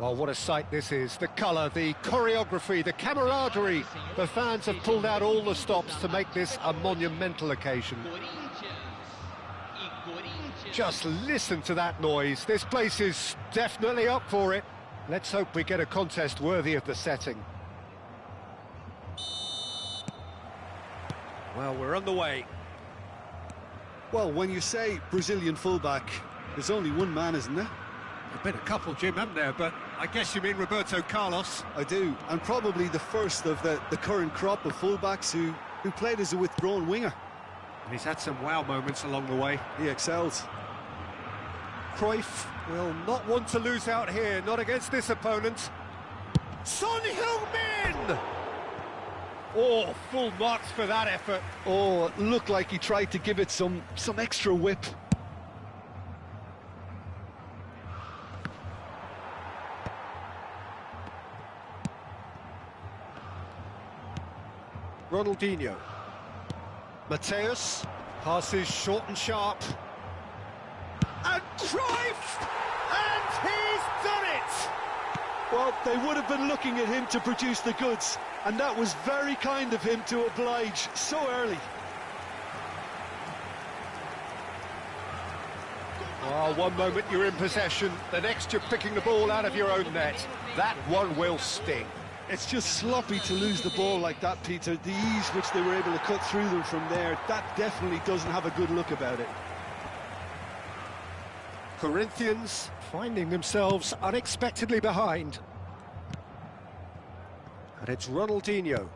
Well, what a sight this is. The colour, the choreography, the camaraderie. The fans have pulled out all the stops to make this a monumental occasion. Just listen to that noise. This place is definitely up for it. Let's hope we get a contest worthy of the setting. Well, we're on the way. Well, when you say Brazilian fullback, there's only one man, isn't there? There've been a couple, Jim, haven't there? But I guess you mean Roberto Carlos. I do, and probably the first of the current crop of fullbacks who played as a withdrawn winger. And he's had some wow moments along the way. He excels. Cruyff will not want to lose out here, not against this opponent. Son Heung-min! Oh, full marks for that effort. Oh, it looked like he tried to give it some extra whip. Ronaldinho. Mateus passes short and sharp. And Cruyff! And he's done it! Well, they would have been looking at him to produce the goods, and that was very kind of him to oblige so early. Oh, one moment you're in possession, the next you're picking the ball out of your own net. That one will sting. It's just sloppy to lose the ball like that, Peter. The ease which they were able to cut through them from there, that definitely doesn't have a good look about it. Corinthians finding themselves unexpectedly behind. And it's Ronaldinho.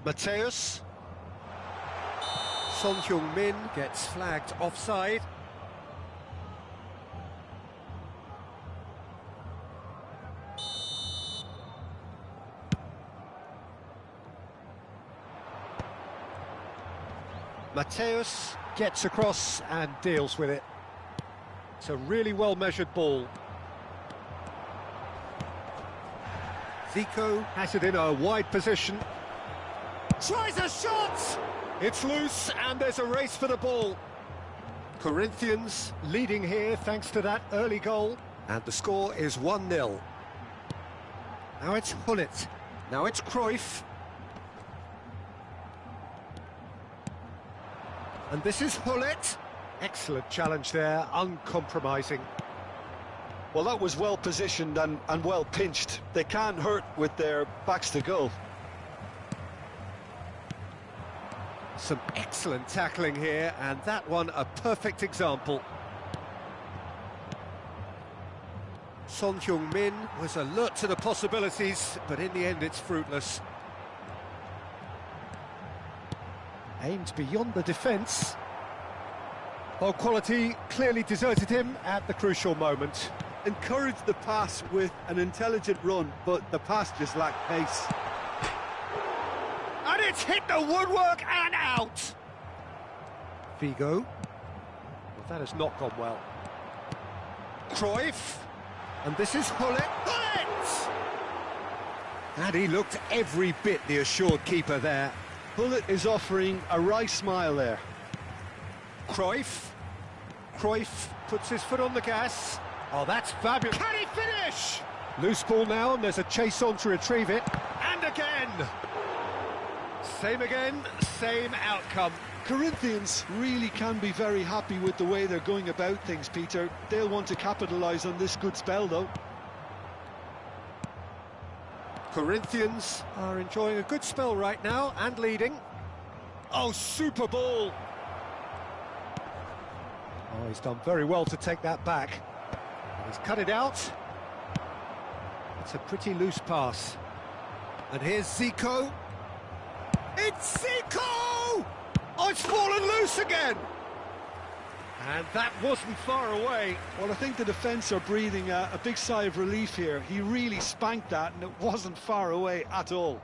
Mateus. Son Heung-min gets flagged offside. Mateus gets across and deals with it. It's a really well-measured ball. Zico has it in a wide position. Tries a shot! It's loose and there's a race for the ball. Corinthians leading here thanks to that early goal. And the score is 1-0. Now it's Hullet. Now it's Cruyff. And this is Hullet. Excellent challenge there, uncompromising. Well, that was well positioned and well pinched. They can't hurt with their backs to goal. Some excellent tackling here, and that one a perfect example. Son Heung-min was alert to the possibilities, but in the end it's fruitless. Aimed beyond the defence. Well, quality clearly deserted him at the crucial moment. Encouraged the pass with an intelligent run, but the pass just lacked pace. And it's hit the woodwork and out! Figo. Well, that has not gone well. Cruyff. And this is Hullet. Hullet! And he looked every bit the assured keeper there. Hullet is offering a wry smile there. Cruyff. Cruyff puts his foot on the gas. Oh, that's fabulous. Can he finish? Loose ball now, and there's a chase on to retrieve it. And again. Same again, same outcome. Corinthians really can be very happy with the way they're going about things, Peter. They'll want to capitalise on this good spell, though. Corinthians are enjoying a good spell right now and leading. Oh, super ball. Oh, he's done very well to take that back. He's cut it out. It's a pretty loose pass. And here's Zico. It's Zico! Oh, it's fallen loose again! And that wasn't far away. Well, I think the defence are breathing a big sigh of relief here. He really spanked that, and it wasn't far away at all.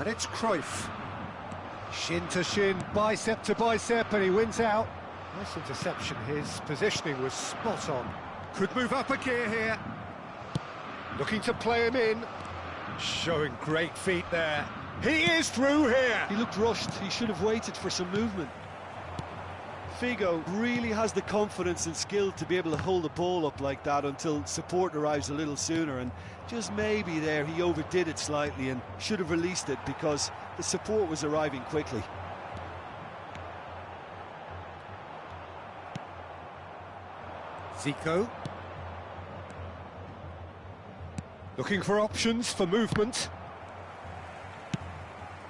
And it's Cruyff. Shin to shin, bicep to bicep, and he wins out. Nice interception. His positioning was spot on. Could move up a gear here. Looking to play him in. Showing great feet there. He is through here. He looked rushed. He should have waited for some movement. Figo really has the confidence and skill to be able to hold the ball up like that until support arrives a little sooner, and just maybe there he overdid it slightly and should have released it because the support was arriving quickly. Zico. Looking for options for movement.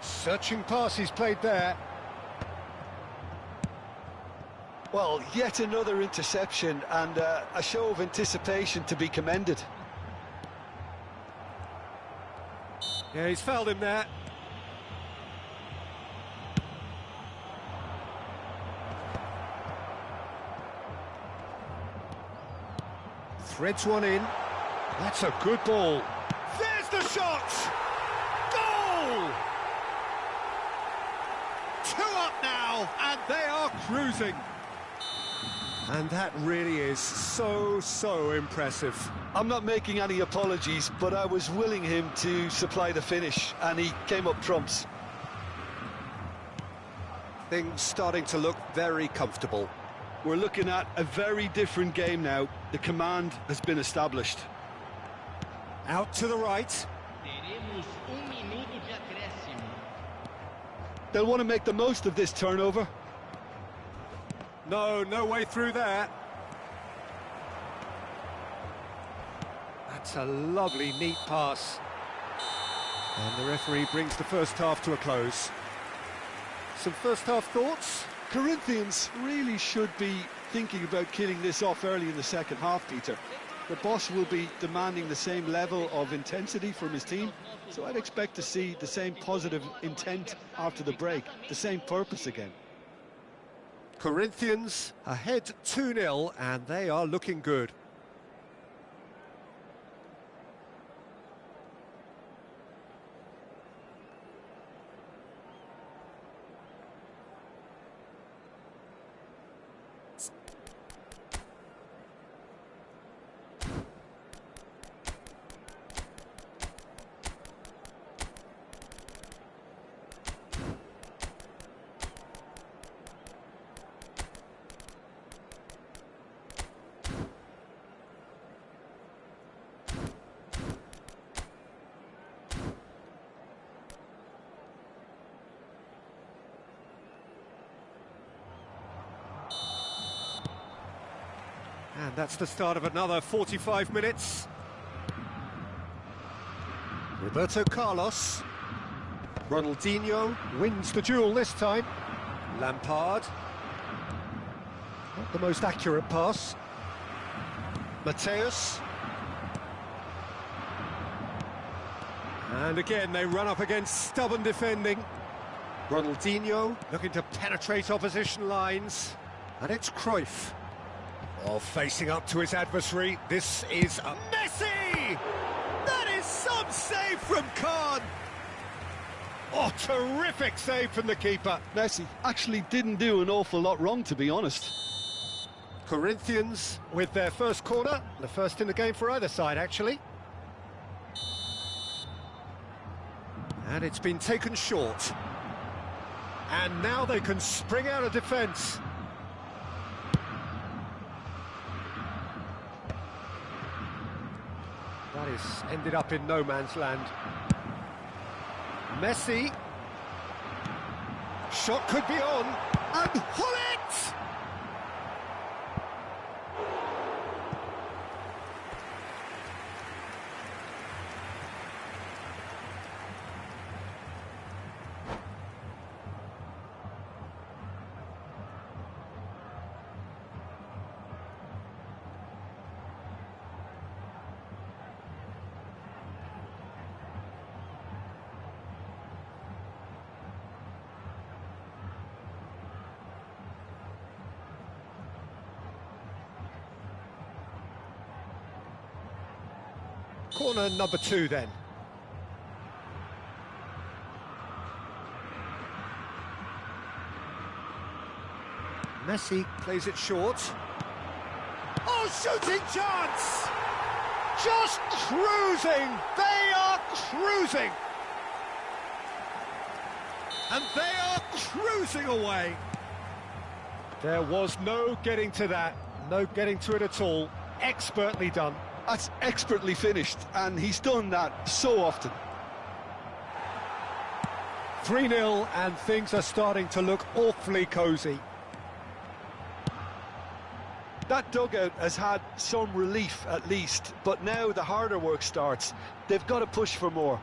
Searching pass he's played there. Well, yet another interception and a show of anticipation to be commended. Yeah, he's fouled him there. Threads one in. That's a good ball. There's the shot! Goal! 2 up now, and they are cruising. And that really is so impressive. I'm not making any apologies, but I was willing him to supply the finish, and he came up trumps. Things starting to look very comfortable. We're looking at a very different game now. The command has been established. Out to the right. They'll want to make the most of this turnover. No way through there. That's a lovely, neat pass. And the referee brings the first half to a close. Some first half thoughts? Corinthians really should be thinking about killing this off early in the second half, Peter. The boss will be demanding the same level of intensity from his team, so I'd expect to see the same positive intent after the break, the same purpose again. Corinthians ahead 2-0, and they are looking good. And that's the start of another 45 minutes. Roberto Carlos. Ronaldinho wins the duel this time. Lampard. Not the most accurate pass. Mateus. And again, they run up against stubborn defending. Ronaldinho looking to penetrate opposition lines. And it's Cruyff. Oh, facing up to his adversary. This is a Messi! That is some save from Khan! Oh, terrific save from the keeper. Messi actually didn't do an awful lot wrong, to be honest. Corinthians with their first corner. The first in the game for either side, actually. And it's been taken short. And now they can spring out of defence. That is ended up in no man's land. Messi. Shot could be on. And Hullet! Corner number 2 then. Messi plays it short. Oh, shooting chance! Just cruising! They are cruising! And they are cruising away! There was no getting to that, no getting to it at all. Expertly done. That's expertly finished, and he's done that so often. 3-0, and things are starting to look awfully cosy. That dugout has had some relief at least, but now the harder work starts. They've got to push for more.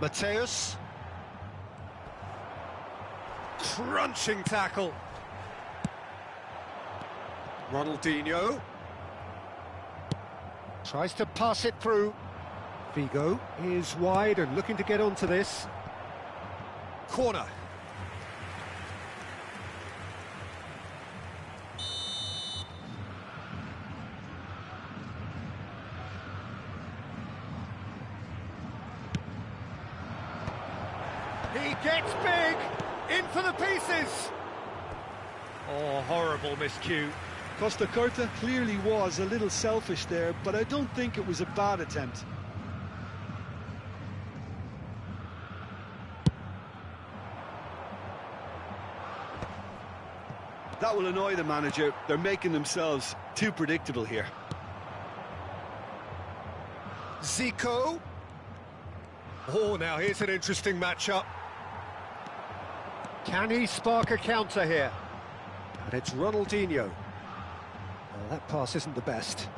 Mateus. Crunching tackle. Ronaldinho. Tries to pass it through. Figo is wide and looking to get onto this. Corner. He gets big, in for the pieces. Oh, horrible miscue. Costa Curta clearly was a little selfish there, but I don't think it was a bad attempt. That will annoy the manager. They're making themselves too predictable here. Zico. Oh, now here's an interesting matchup. Can he spark a counter here? And it's Ronaldinho. Well, that pass isn't the best.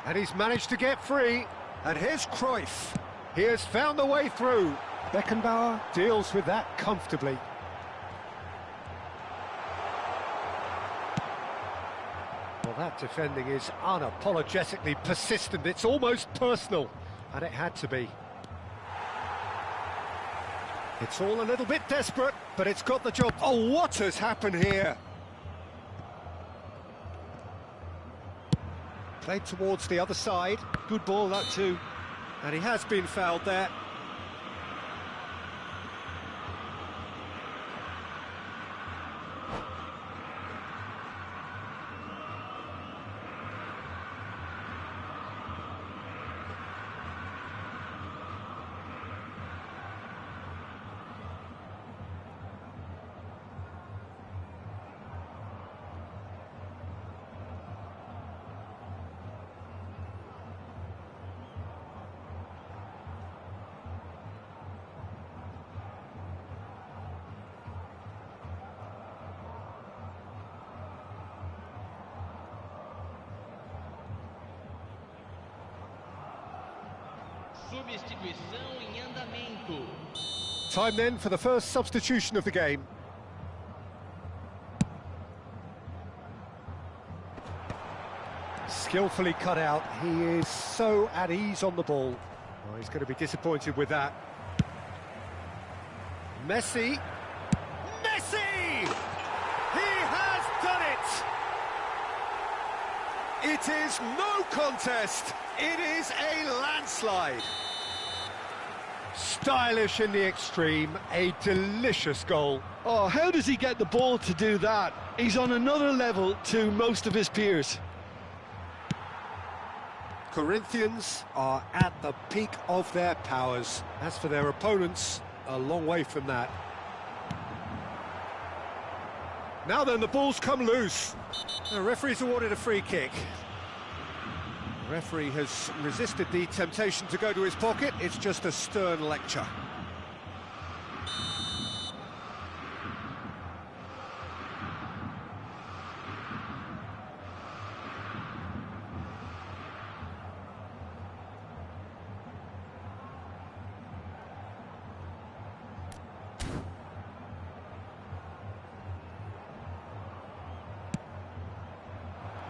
And he's managed to get free. And here's Cruyff. He has found the way through. Beckenbauer deals with that comfortably. Well, that defending is unapologetically persistent. It's almost personal, and it had to be. It's all a little bit desperate, but it's got the job. Oh, what has happened here? Played towards the other side. Good ball, that too. And he has been fouled there. Substituição em andamento. Time then for the first substitution of the game. Skillfully cut out. He is so at ease on the ball. Oh, he's going to be disappointed with that. Messi. Messi! He has done it! It is no contest. It is a landslide. Stylish in the extreme, a delicious goal. Oh, how does he get the ball to do that? He's on another level to most of his peers. Corinthians are at the peak of their powers. As for their opponents, a long way from that. Now then, the ball's come loose. The referee's awarded a free kick. The referee has resisted the temptation to go to his pocket. It's just a stern lecture.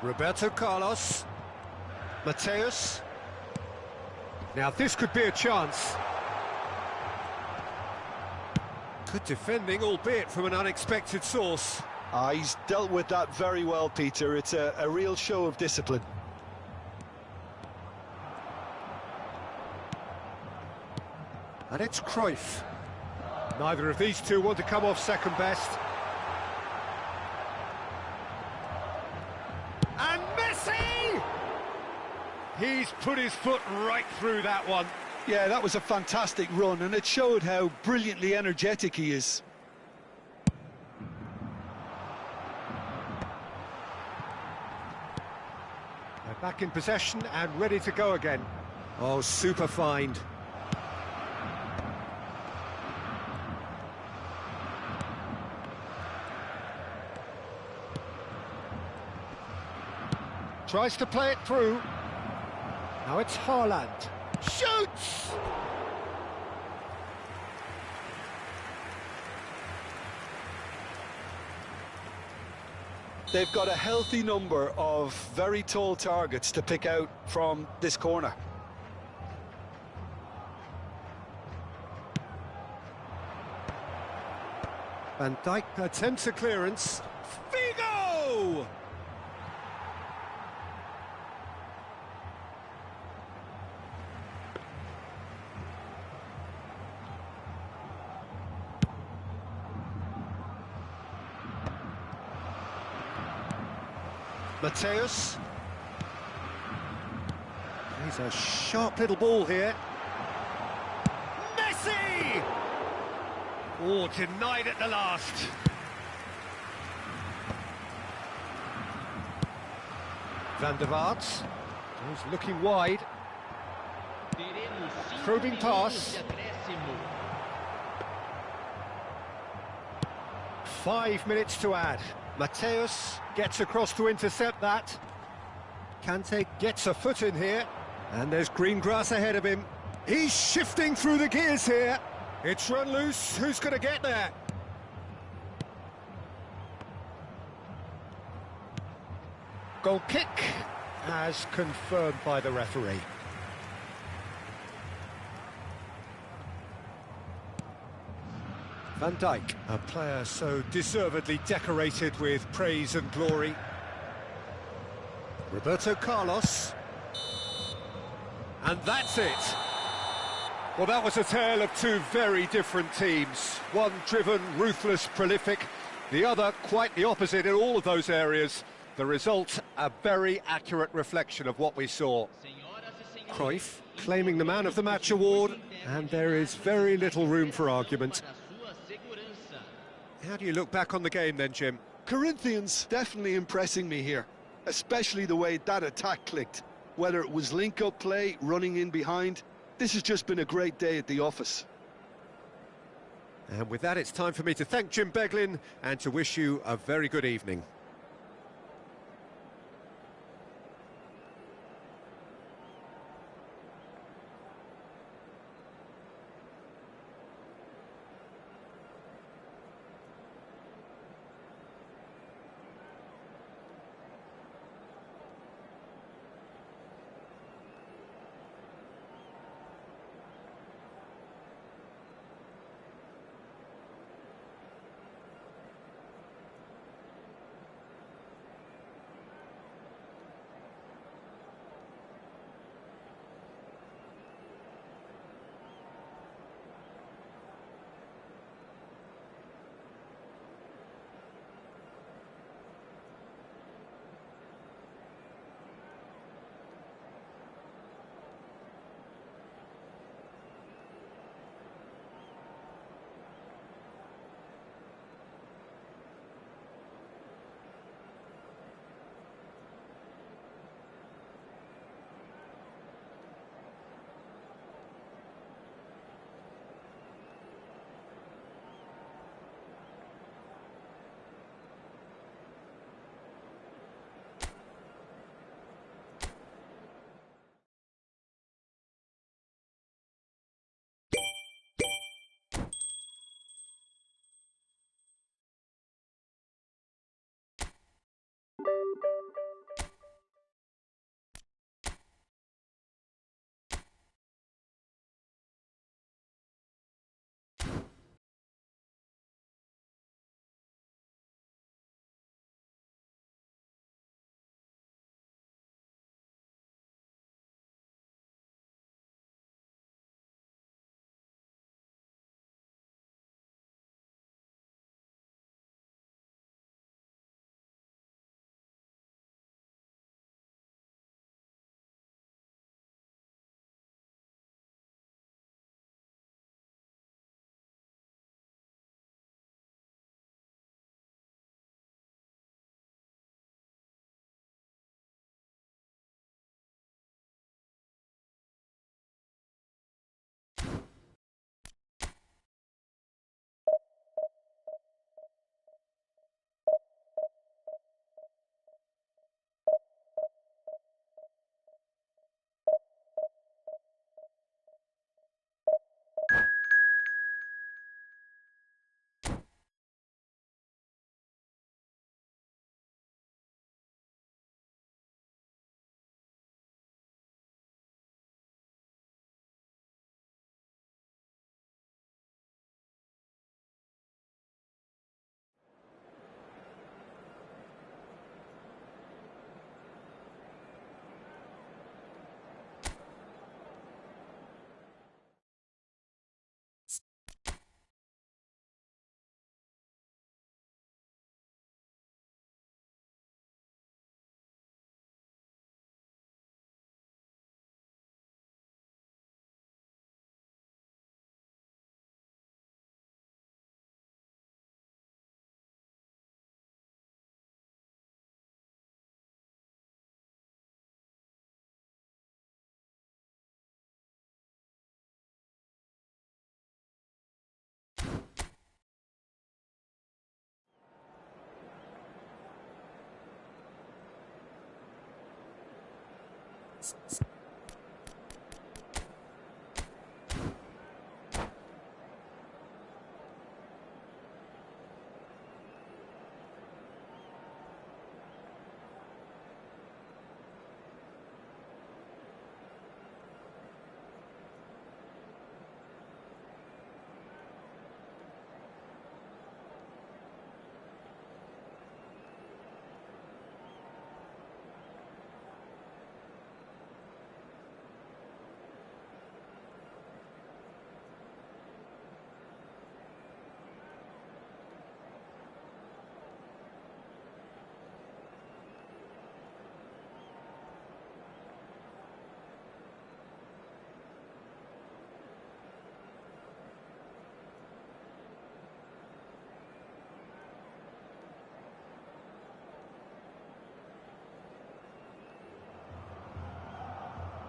Roberto Carlos. Mateus. Now this could be a chance. Good defending, albeit from an unexpected source. He's dealt with that very well, Peter. It's a real show of discipline. And it's Cruyff. Neither of these two want to come off second best. And Messi! He's put his foot right through that one. Yeah, that was a fantastic run, and it showed how brilliantly energetic he is. They're back in possession and ready to go again. Oh, super find. Tries to play it through. Now it's Haaland. Shoots! They've got a healthy number of very tall targets to pick out from this corner. Van Dijk attempts a clearance. Figo! Mateus. He's a sharp little ball here. Messi! Oh, denied at the last. Van der Vaart. He's looking wide. Probing pass. 5 minutes to add. Mateus gets across to intercept that. Kante gets a foot in here. And there's green grass ahead of him. He's shifting through the gears here. It's run loose. Who's going to get there? Goal kick, as confirmed by the referee. Van Dijk, a player so deservedly decorated with praise and glory. Roberto Carlos. And that's it. Well, that was a tale of two very different teams. One driven, ruthless, prolific. The other quite the opposite in all of those areas. The result, a very accurate reflection of what we saw. Cruyff claiming the Man of the Match award, and there is very little room for argument. How do you look back on the game then, Jim? Corinthians definitely impressing me here, especially the way that attack clicked. Whether it was link-up play, running in behind, this has just been a great day at the office. And with that, it's time for me to thank Jim Beglin and to wish you a very good evening.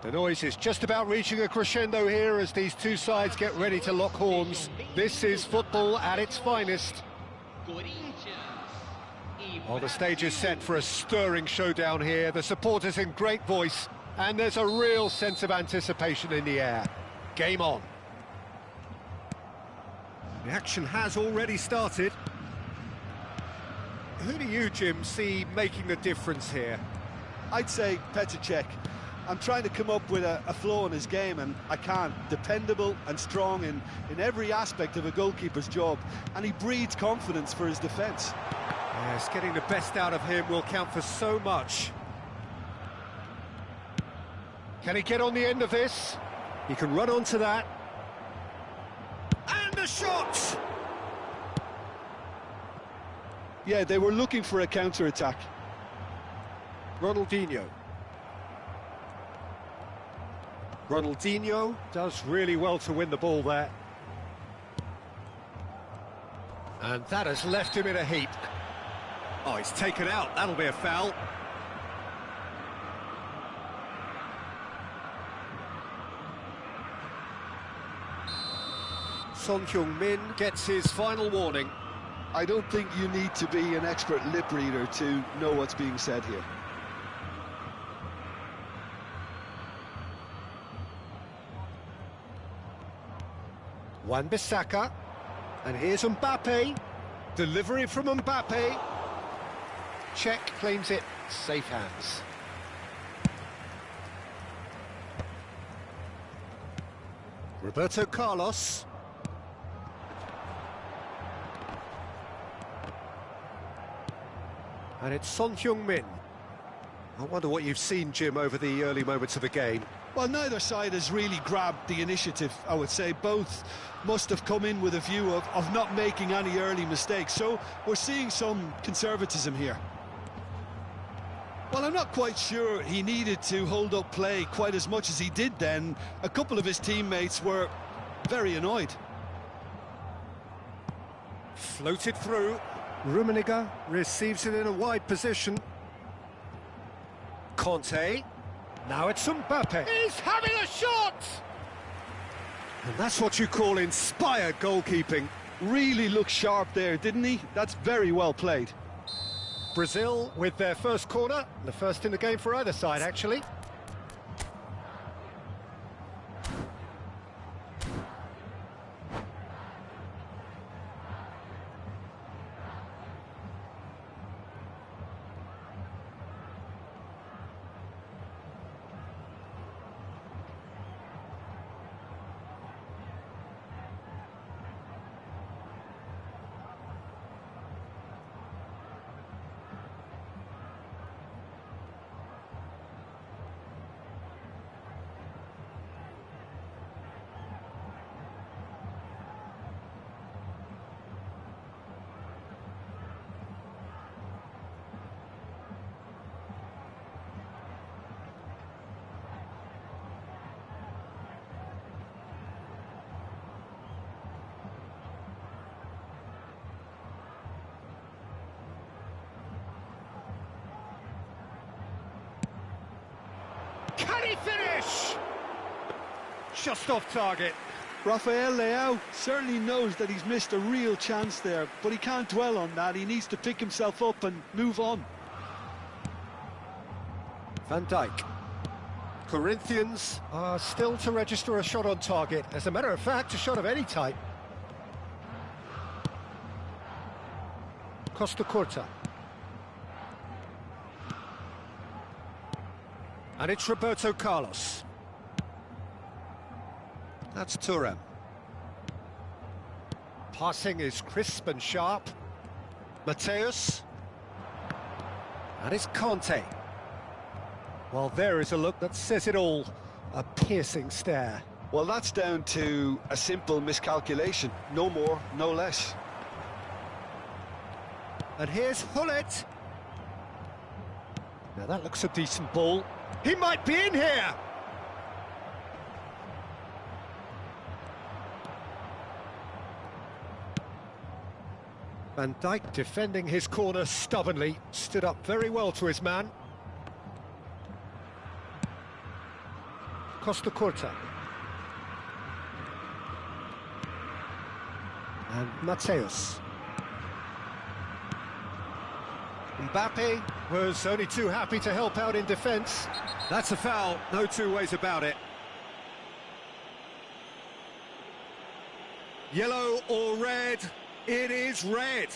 The noise is just about reaching a crescendo here as these two sides get ready to lock horns. This is football at its finest. Well, the stage is set for a stirring showdown here. The supporters in great voice, and there's a real sense of anticipation in the air. Game on. The action has already started. Who do you, Jim, see making the difference here? I'd say Petr Cech. I'm trying to come up with a flaw in his game, and I can't. Dependable and strong in every aspect of a goalkeeper's job, and he breeds confidence for his defence. Yes, getting the best out of him will count for so much. Can he get on the end of this? He can run onto that. And the shot! Yeah, they were looking for a counter-attack. Ronaldinho. Ronaldinho does really well to win the ball there. And that has left him in a heap. Oh, he's taken out. That'll be a foul. Son Heung-min gets his final warning. I don't think you need to be an expert lip reader to know what's being said here. Wan-Bissaka, and here's Mbappe. Delivery from Mbappe. Cech claims it, safe hands. Roberto Carlos. And it's Son Heung-min. I wonder what you've seen, Jim, over the early moments of the game. Well, neither side has really grabbed the initiative, I would say. Both must have come in with a view of not making any early mistakes. So we're seeing some conservatism here. Well, I'm not quite sure he needed to hold up play quite as much as he did then. A couple of his teammates were very annoyed. Floated through. Rummenigge receives it in a wide position. Conte. Now it's Mbappe. He's having a shot! And that's what you call inspired goalkeeping. Really looked sharp there, didn't he? That's very well played. Brazil with their first corner. The first in the game for either side, actually. Can he finish? Just off target. Rafael Leao certainly knows that he's missed a real chance there, but he can't dwell on that. He needs to pick himself up and move on. Van Dijk. Corinthians are still to register a shot on target. As a matter of fact, a shot of any type. Costa Curta. And it's Roberto Carlos. That's Thuram. Passing is crisp and sharp. Mateus. And it's Conte. Well, there is a look that says it all. A piercing stare. Well, that's down to a simple miscalculation. No more, no less. And here's Hullet. Now that looks a decent ball. He might be in here! Van Dijk defending his corner stubbornly, stood up very well to his man. Costa Curta. And Mateus. Mbappe was only too happy to help out in defence. That's a foul, no two ways about it. Yellow or red? It is red.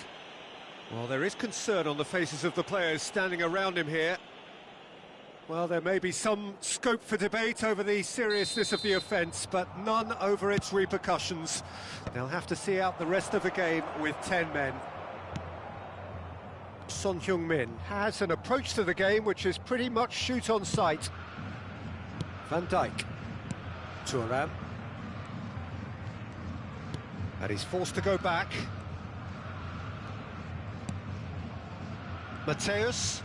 Well, there is concern on the faces of the players standing around him here. Well, there may be some scope for debate over the seriousness of the offence, but none over its repercussions. They'll have to see out the rest of the game with 10 men. Son Heung-min has an approach to the game which is pretty much shoot on sight. Van Dijk. Thuram. And he's forced to go back. Mateus.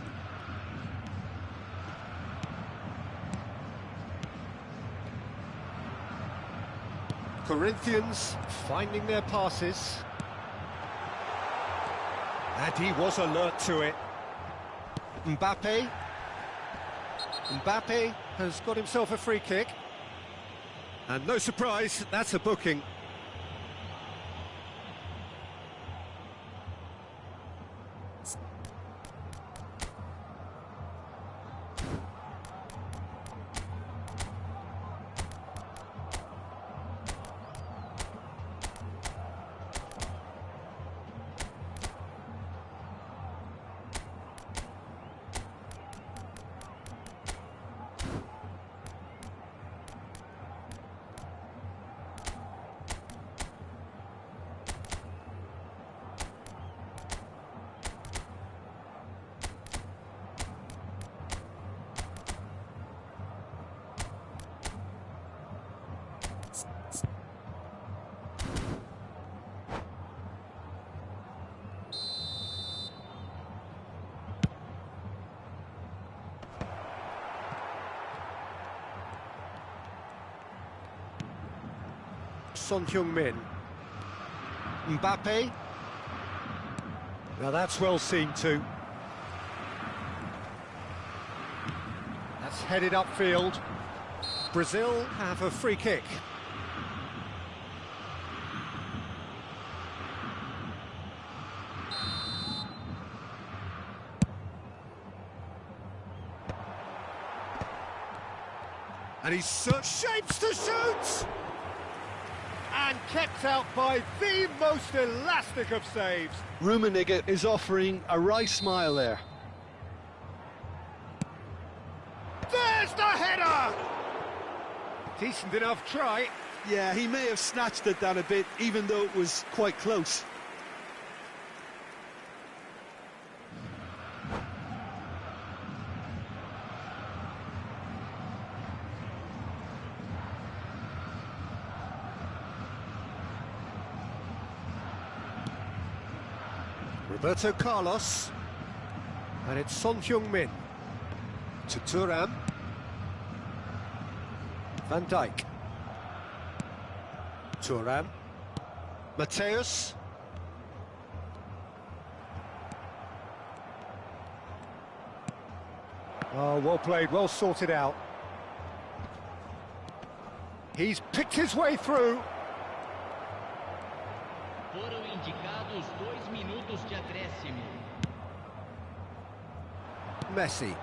Corinthians finding their passes. And he was alert to it. Mbappe. Mbappe has got himself a free kick. And no surprise, that's a booking. Son Heung-min. Mbappe. Now that's well seen too. That's headed upfield. Brazil have a free kick. And he's shapes to shoot! And kept out by the most elastic of saves. Rummenigge is offering a wry smile there. There's the header! Decent enough try. Yeah, he may have snatched it down a bit, even though it was quite close. Roberto Carlos. And it's Son Heung-min. To Thuram. Van Dijk. Thuram. Mateus. Oh, well played, well sorted out. He's picked his way through. Foram indicados 2 minutos de acréscimo. Messi.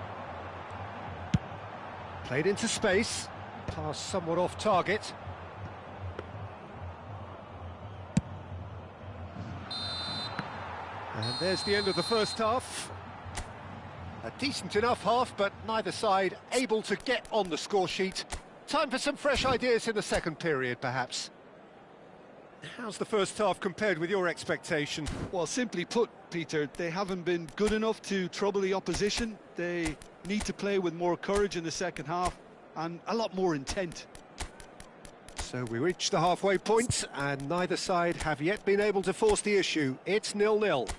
Played into space. Pass somewhat off target. And there's the end of the first half. A decent enough half, but neither side able to get on the score sheet. Time for some fresh ideas in the second period, perhaps. How's the first half compared with your expectation? Well, simply put, Peter, they haven't been good enough to trouble the opposition. They need to play with more courage in the second half and a lot more intent. So we reach the halfway point, and neither side have yet been able to force the issue. It's 0-0.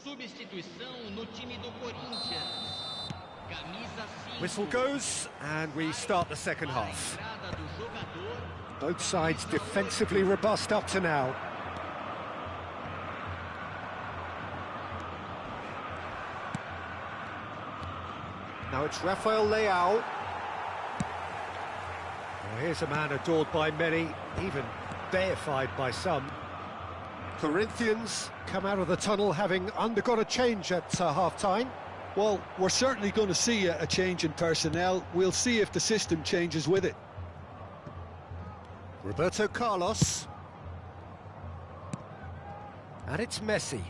Substituição no time do Corinthians. Camisa 5. Whistle goes, and we start the second half. Entrada do jogador. Both sides defensively robust up to now. Now it's Rafael Leao. Oh, here's a man adored by many, even deified by some. Corinthians come out of the tunnel having undergone a change at half-time. Well, we're certainly going to see a change in personnel. We'll see if the system changes with it. Roberto Carlos. And it's Messi.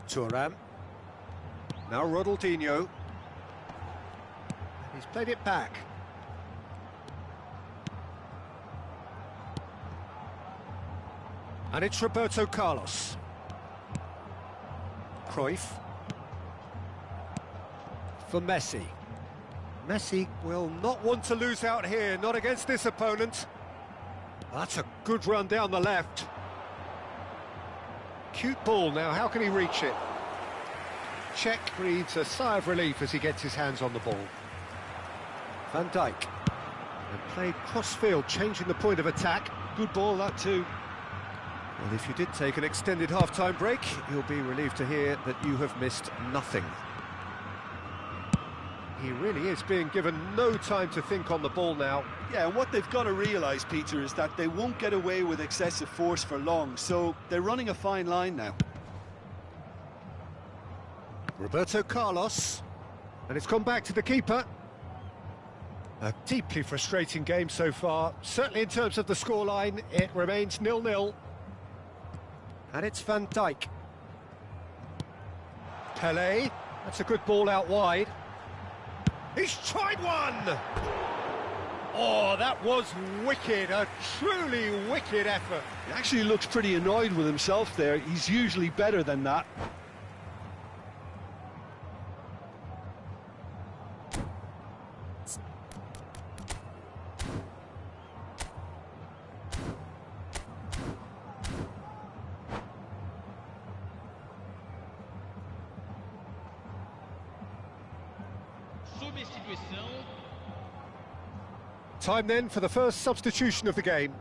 Thuram. Now Ronaldinho. He's played it back. And it's Roberto Carlos. Cruyff. For Messi. Messi will not want to lose out here, not against this opponent. That's a good run down the left. Cute ball now, how can he reach it? Cech breathes a sigh of relief as he gets his hands on the ball. Van Dijk. And played cross-field, changing the point of attack. Good ball, that too. Well, if you did take an extended half-time break, you'll be relieved to hear that you have missed nothing. He really is being given no time to think on the ball now. Yeah, and what they've got to realise, Peter, is that they won't get away with excessive force for long, so they're running a fine line now. Roberto Carlos, and it's gone back to the keeper. A deeply frustrating game so far. Certainly in terms of the scoreline, it remains 0-0. And it's Van Dijk. Pelé, that's a good ball out wide. He's tried one! Oh, that was wicked, a truly wicked effort. He actually looks pretty annoyed with himself there. He's usually better than that. Substituição. Time then for the first substitution of the game.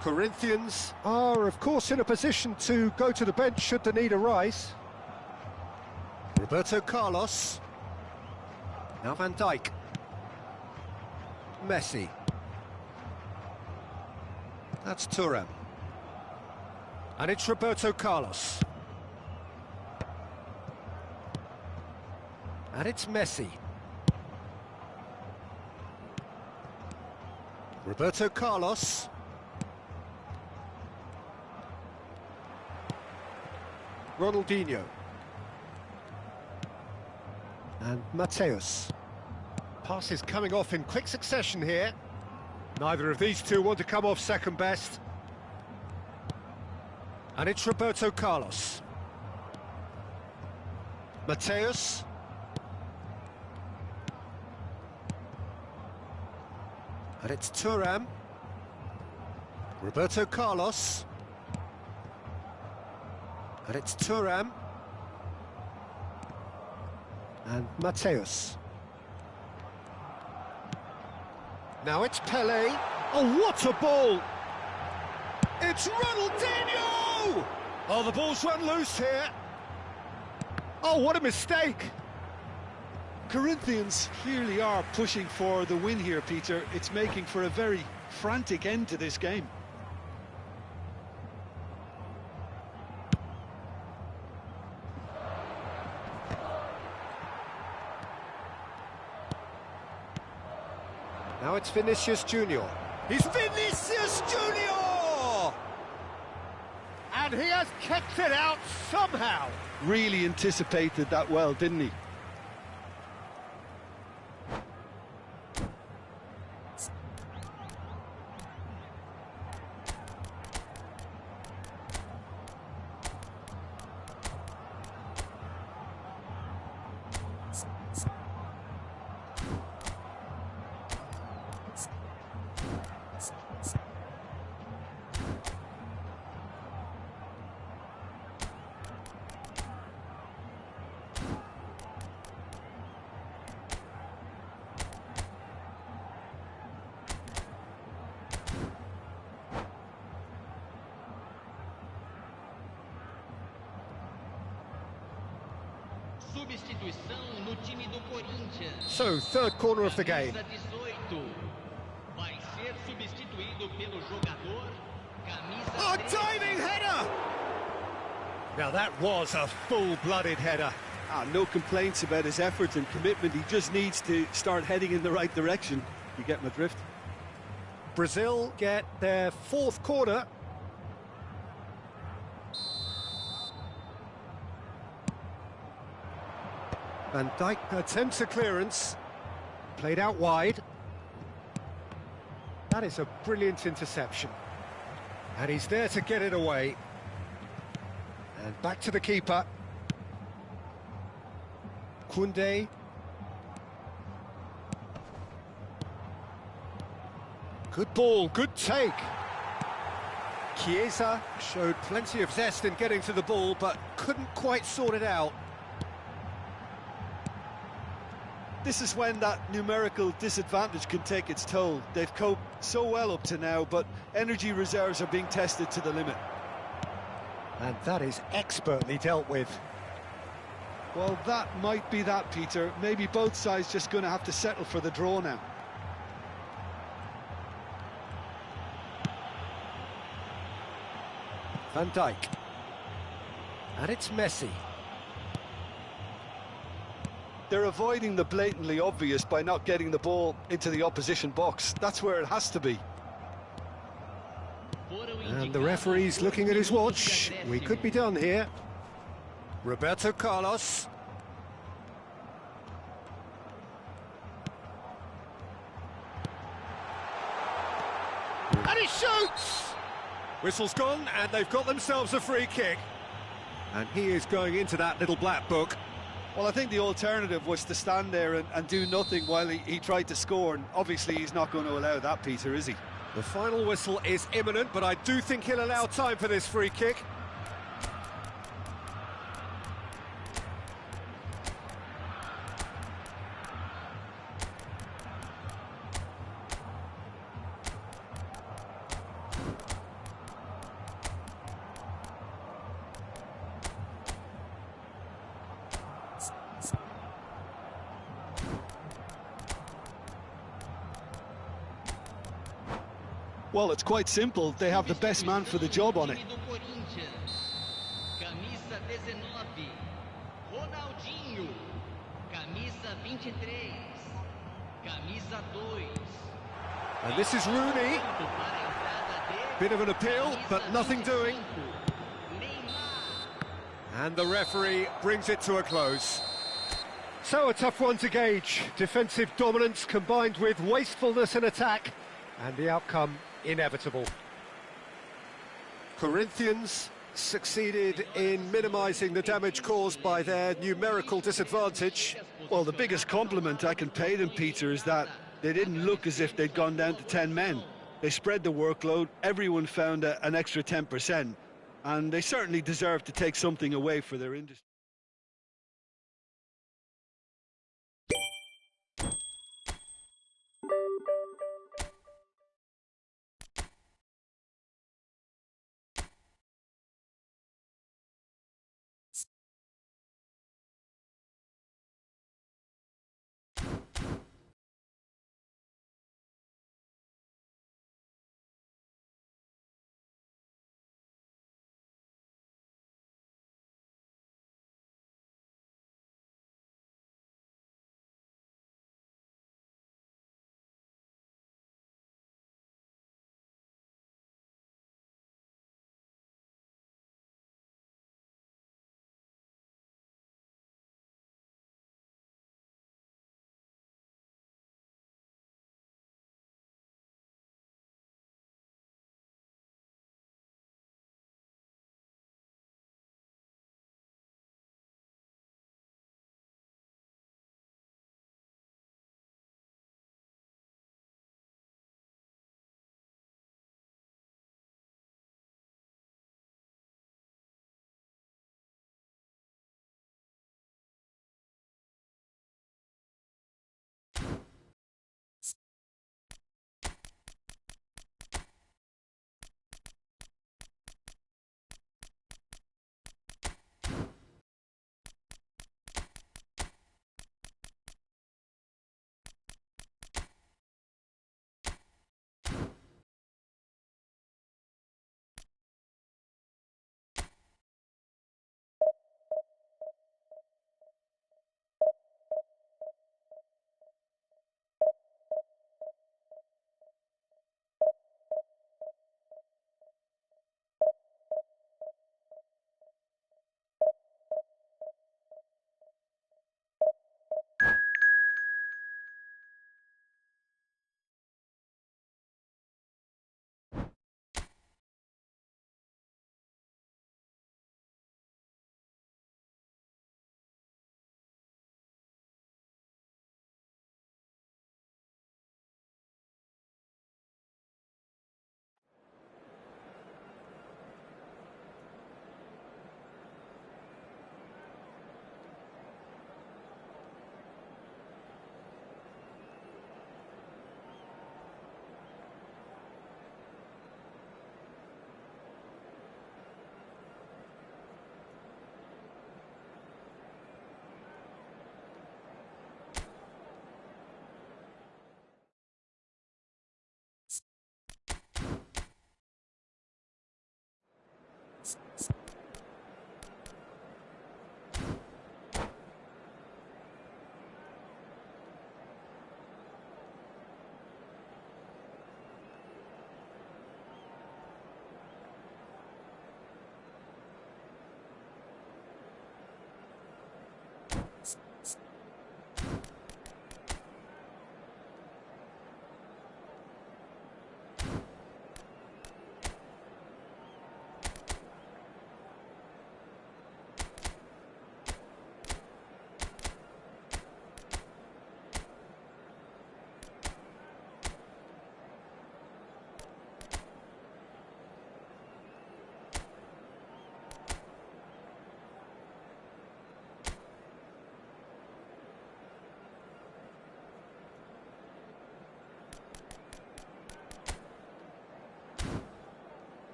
Corinthians are, of course, in a position to go to the bench should the need arise. Roberto Carlos. Now Van Dijk. Messi. That's Thuram. And it's Roberto Carlos. And it's Messi. Roberto Carlos. Ronaldinho. And Mateus. Passes coming off in quick succession here. Neither of these two want to come off second best. And it's Roberto Carlos. Mateus. And it's Thuram. Roberto Carlos. And it's Thuram. And Mateus. Now it's Pele. Oh, what a ball! It's Ronaldinho! Oh, the ball's run loose here. Oh, what a mistake! Corinthians clearly are pushing for the win here, Peter. It's making for a very frantic end to this game. Now it's Vinicius Junior. He's Vinicius Junior! And he has kept it out somehow. Really anticipated that well, didn't he? Substituição no time do Corinthians. So, third corner of the game. Camisa 18. Vai ser substituído pelo jogador. Camisa Oh, 13. diving header! Now that was a full-blooded header. No complaints about his effort and commitment. He just needs to start heading in the right direction. You get my drift? Brazil get their fourth corner. Van Dijk attempts a clearance, played out wide. That is a brilliant interception. And he's there to get it away. And back to the keeper. Koundé. Good ball, good take. Chiesa showed plenty of zest in getting to the ball, but couldn't quite sort it out. This is when that numerical disadvantage can take its toll. They've coped so well up to now, but energy reserves are being tested to the limit. And that is expertly dealt with. Well, that might be that, Peter. Maybe both sides just going to have to settle for the draw now. Van Dijk. And it's Messi. They're avoiding the blatantly obvious by not getting the ball into the opposition box. That's where it has to be. And the referee's looking at his watch. We could be done here. Roberto Carlos. And he shoots! Whistle's gone, and they've got themselves a free kick. And he is going into that little black book. Well, I think the alternative was to stand there and do nothing while he tried to score, and obviously he's not going to allow that, Peter, is he? The final whistle is imminent, but I do think he'll allow time for this free kick. Well, it's quite simple. They have the best man for the job on it. Camisa 19. Ronaldinho. Camisa 23. Camisa 2. And this is Rooney. Bit of an appeal, but nothing doing. And the referee brings it to a close. So a tough one to gauge. Defensive dominance combined with wastefulness in attack, and the outcome inevitable. Corinthians succeeded in minimising the damage caused by their numerical disadvantage. Well, the biggest compliment I can pay them, Peter, is that They didn't look as if they'd gone down to 10 men. They spread the workload, everyone found an extra 10%, and they certainly deserve to take something away for their industry.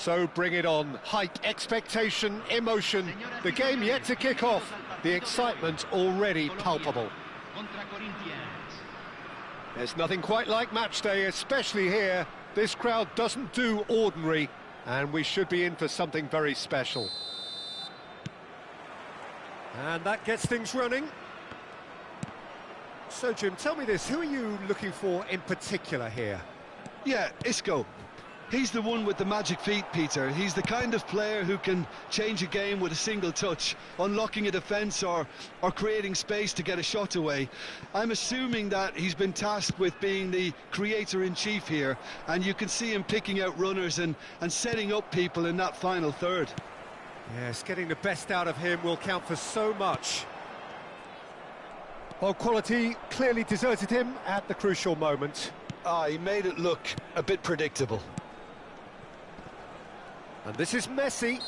So bring it on. Hype, expectation, emotion. The game yet to kick off. The excitement already palpable. There's nothing quite like match day, especially here. This crowd doesn't do ordinary, and we should be in for something very special. And that gets things running. So, Jim, tell me this, who are you looking for in particular here? Yeah, Isco. He's the one with the magic feet, Peter. He's the kind of player who can change a game with a single touch, unlocking a defence or creating space to get a shot away. I'm assuming that he's been tasked with being the creator-in-chief here, and you can see him picking out runners and setting up people in that final third. Yes, getting the best out of him will count for so much. Well, quality clearly deserted him at the crucial moment. He made it look a bit predictable. And this is Messi.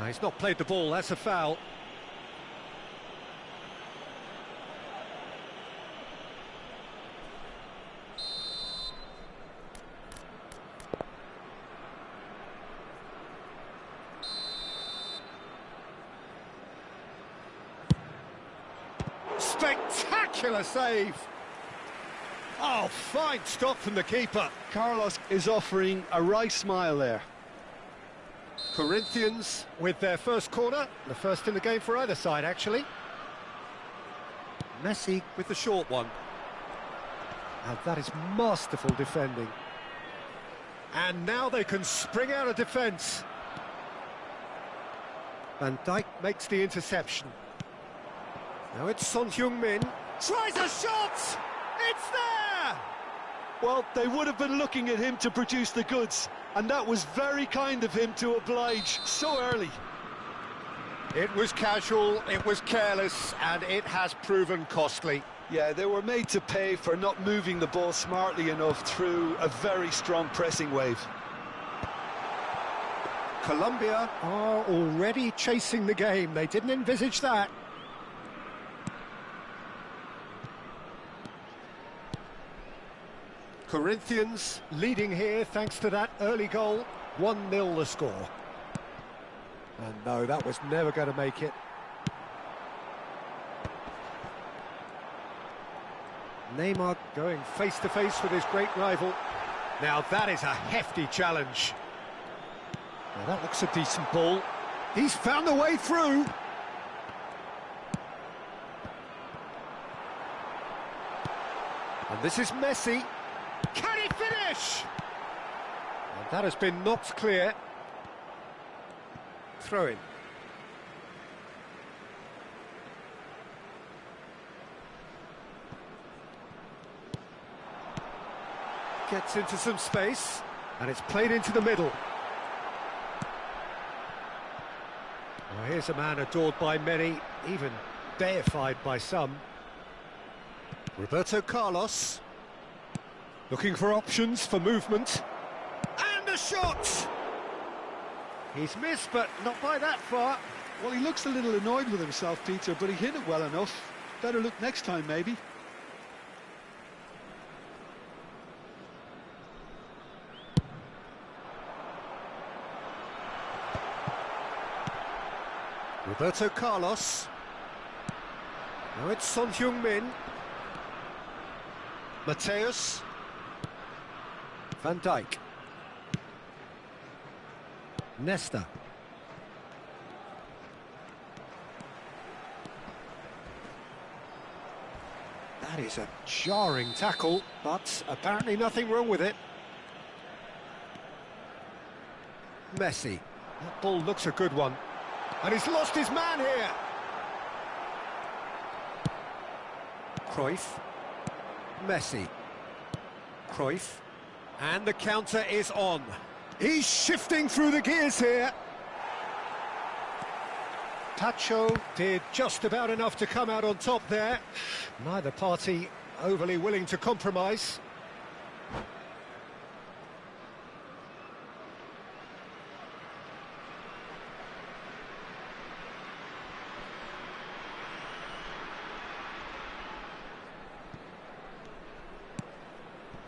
He's not played the ball, that's a foul. Spectacular save! Oh, fine stop from the keeper. Carlos is offering a right smile there. Corinthians with their first corner, the first in the game for either side, actually. Messi with the short one. Now that is masterful defending. And now they can spring out of defence. Van Dijk makes the interception. Now it's Son Heung-min. Tries a shot! It's there! Well, they would have been looking at him to produce the goods, and that was very kind of him to oblige so early. It was casual, it was careless, and it has proven costly. Yeah, they were made to pay for not moving the ball smartly enough through a very strong pressing wave. Colombia are already chasing the game. They didn't envisage that. Corinthians leading here thanks to that early goal. 1-0 the score. And no, that was never going to make it. Neymar going face-to-face with his great rival. Now that is a hefty challenge. Now that looks a decent ball. He's found a way through. And this is Messi. Can he finish? And that has been knocked clear. Throw in. Gets into some space, and it's played into the middle. Well, here's a man adored by many, even deified by some. Roberto Carlos. Looking for options for movement. And a shot! He's missed, but not by that far. Well, he looks a little annoyed with himself, Peter, but he hit it well enough. Better look next time, maybe. Roberto Carlos. Now it's Son Heung-min. Mateus. Van Dijk. Nesta. That is a jarring tackle, but apparently nothing wrong with it. Messi. That ball looks a good one. And he's lost his man here. Cruyff. Messi. Cruyff. And the counter is on. He's shifting through the gears here. Pacho did just about enough to come out on top there. Neither party overly willing to compromise.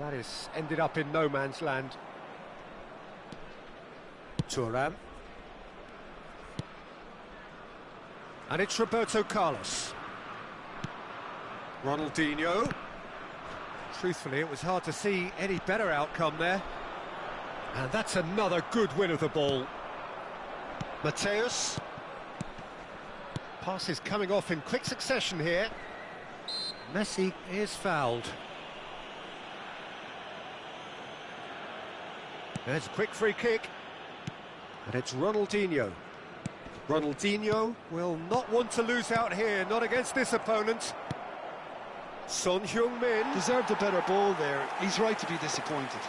That is ended up in no man's land. Thuram. And it's Roberto Carlos. Ronaldinho. Truthfully, it was hard to see any better outcome there. And that's another good win of the ball. Mateus. Passes coming off in quick succession here. Messi is fouled. There's a quick free kick. And it's Ronaldinho. Ronaldinho will not want to lose out here, not against this opponent. Son Heung-min. Deserved a better ball there. He's right to be disappointed.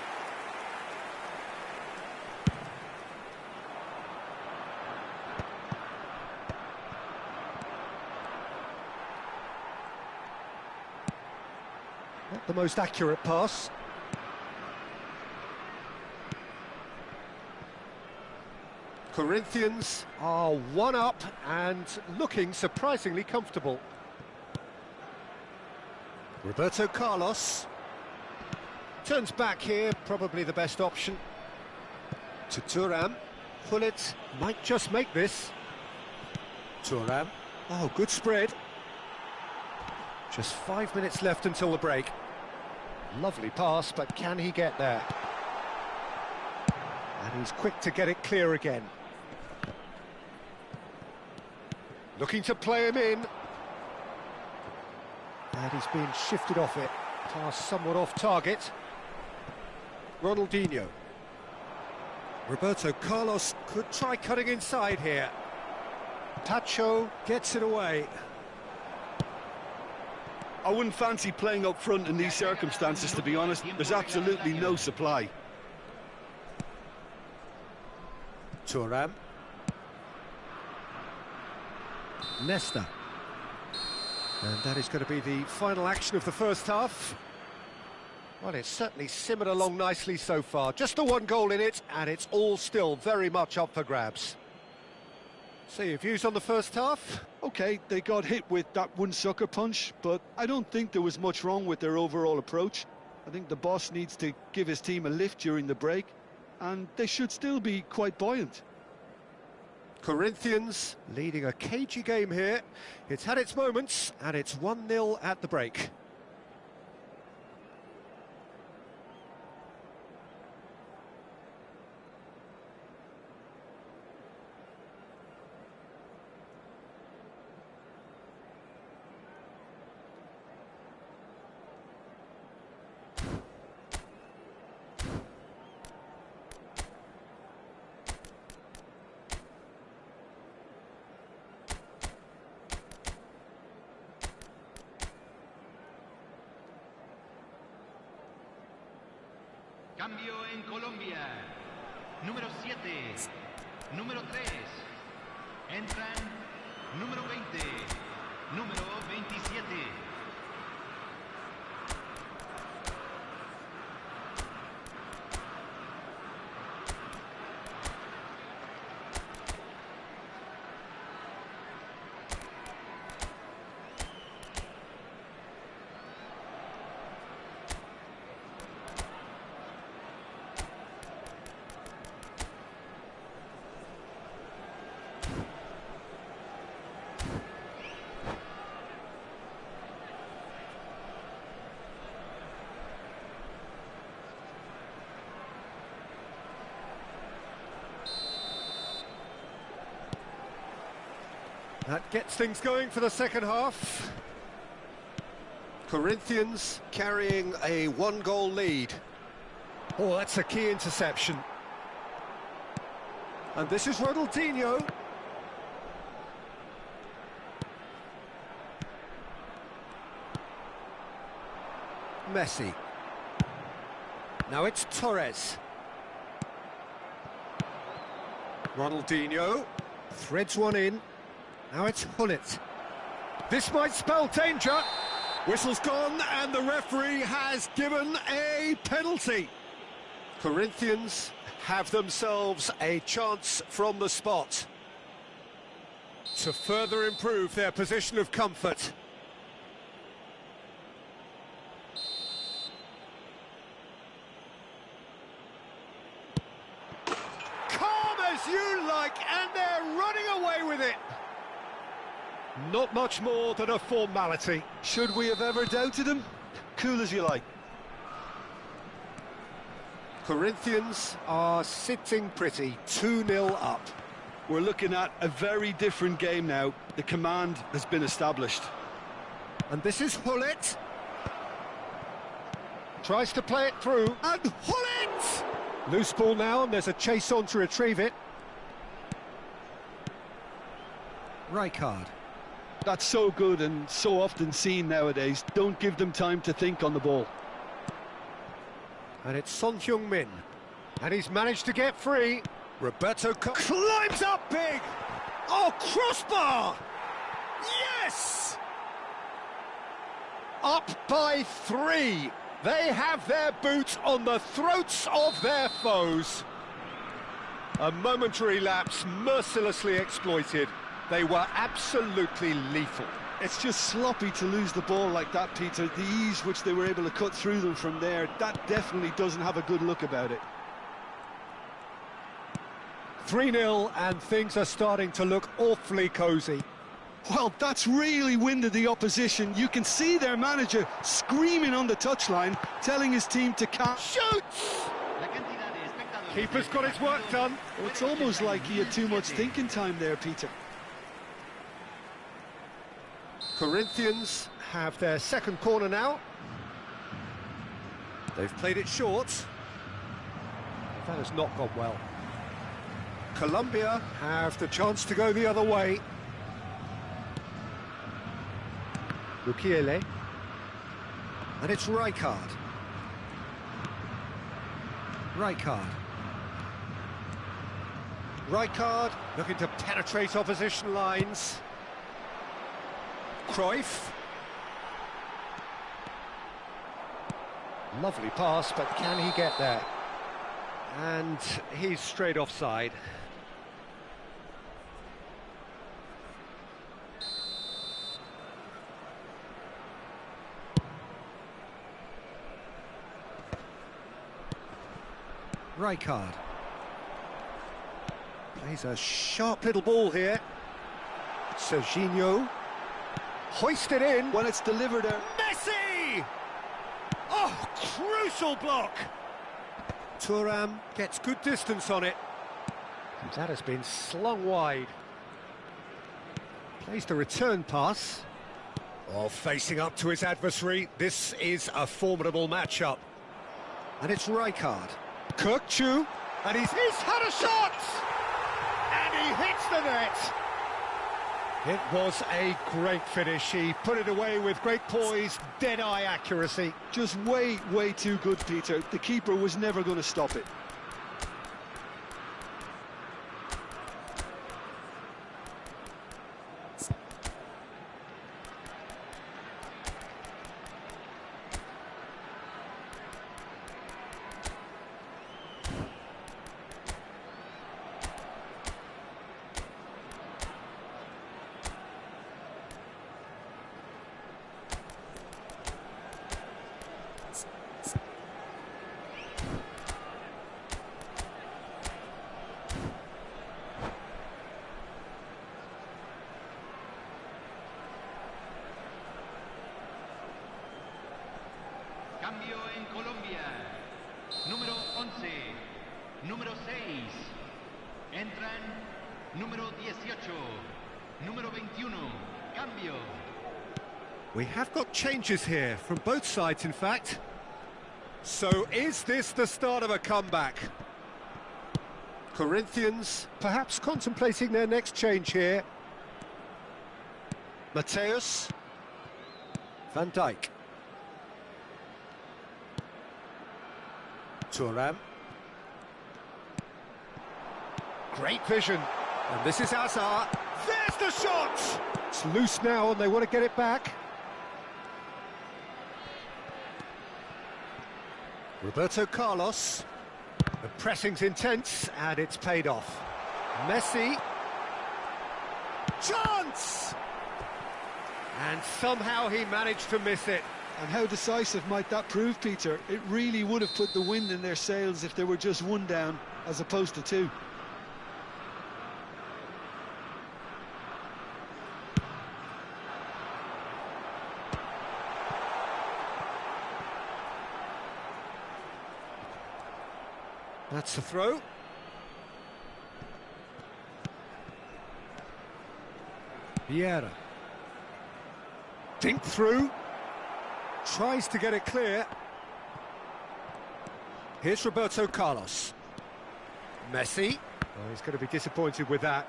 Not the most accurate pass. Corinthians are one up and looking surprisingly comfortable. Roberto Carlos turns back here, probably the best option. To Thuram. Gullit might just make this. Thuram. Oh, good spread. Just 5 minutes left until the break. Lovely pass, but can he get there? And he's quick to get it clear again. Looking to play him in. And he's being shifted off it. Pass somewhat off target. Ronaldinho. Roberto Carlos could try cutting inside here. Tacho gets it away. I wouldn't fancy playing up front in these circumstances, to be honest. There's absolutely no supply. Thuram. Nesta. And that is going to be the final action of the first half. Well, it's certainly simmered along nicely so far. Just the one goal in it, and it's all still very much up for grabs. So your views on the first half? OK, they got hit with that one sucker punch, but I don't think there was much wrong with their overall approach. I think the boss needs to give his team a lift during the break, and they should still be quite buoyant. Corinthians leading a cagey game here. It's had its moments, and it's 1-0 at the break. Cambio en Colombia. Número 7. Número 3. Entran número 20. Número 27. That gets things going for the second half. Corinthians carrying a one-goal lead. Oh, that's a key interception. And this is Ronaldinho. Messi. Now it's Torres. Ronaldinho threads one in. Now it's Gullit. This might spell danger. Whistle's gone and the referee has given a penalty. Corinthians have themselves a chance from the spot to further improve their position of comfort. Calm as like, and they're running away with it. Not much more than a formality. Should we have ever doubted him? Cool as you like. Corinthians are sitting pretty, 2-0 up. We're looking at a very different game now. The command has been established. And this is Hullet. Tries to play it through, and Hullet! Loose ball now, and there's a chase on to retrieve it. Rijkaard. That's so good and so often seen nowadays. Don't give them time to think on the ball. And it's Son Heung-min. And he's managed to get free. Roberto climbs up big! Oh, crossbar! Yes! Up by 3. They have their boot on the throats of their foes. A momentary lapse mercilessly exploited. They were absolutely lethal. It's just sloppy to lose the ball like that, Peter. The ease which they were able to cut through them from there, that definitely doesn't have a good look about it. 3-0, and things are starting to look awfully cosy. Well, that's really winded the opposition. You can see their manager screaming on the touchline, telling his team to Shoots! Keeper's got his work done. Well, it's almost like he had too much thinking time there, Peter. Corinthians have their second corner now. They've played it short. That has not gone well. Colombia have the chance to go the other way. Lukiele. And it's Rijkaard. Rijkaard looking to penetrate opposition lines. Cruyff. Lovely pass, but can he get there? And he's straight offside. Rijkaard. Plays a sharp little ball here. Serginho. Hoisted in. When it's delivered there. Messi! Oh, crucial block! Thuram gets good distance on it. That has been slung wide. Plays the return pass. Oh, facing up to his adversary. This is a formidable matchup. And it's Rijkaard. Kirkchu, and he's had a shot! And he hits the net! It was a great finish. He put it away with great poise, dead-eye accuracy. Just way too good, Peter. The keeper was never going to stop it. Cambio en Colombia. Número 11, número 6. Entran número 18, número 21. Cambio. We have got changes here from both sides, in fact. So is this the start of a comeback? Corinthians perhaps contemplating their next change here. Mateus. Van Dijk. Thuram. Great vision. And this is Hazard. There's the shot! It's loose now and they want to get it back. Roberto Carlos. The pressing's intense and it's paid off. Messi. Chance! And somehow he managed to miss it. And how decisive might that prove, Peter? It really would have put the wind in their sails if they were just one down, as opposed to two. That's the throw. Vieira. Dink through. Tries to get it clear. Here's Roberto Carlos. Messi. Oh, he's going to be disappointed with that.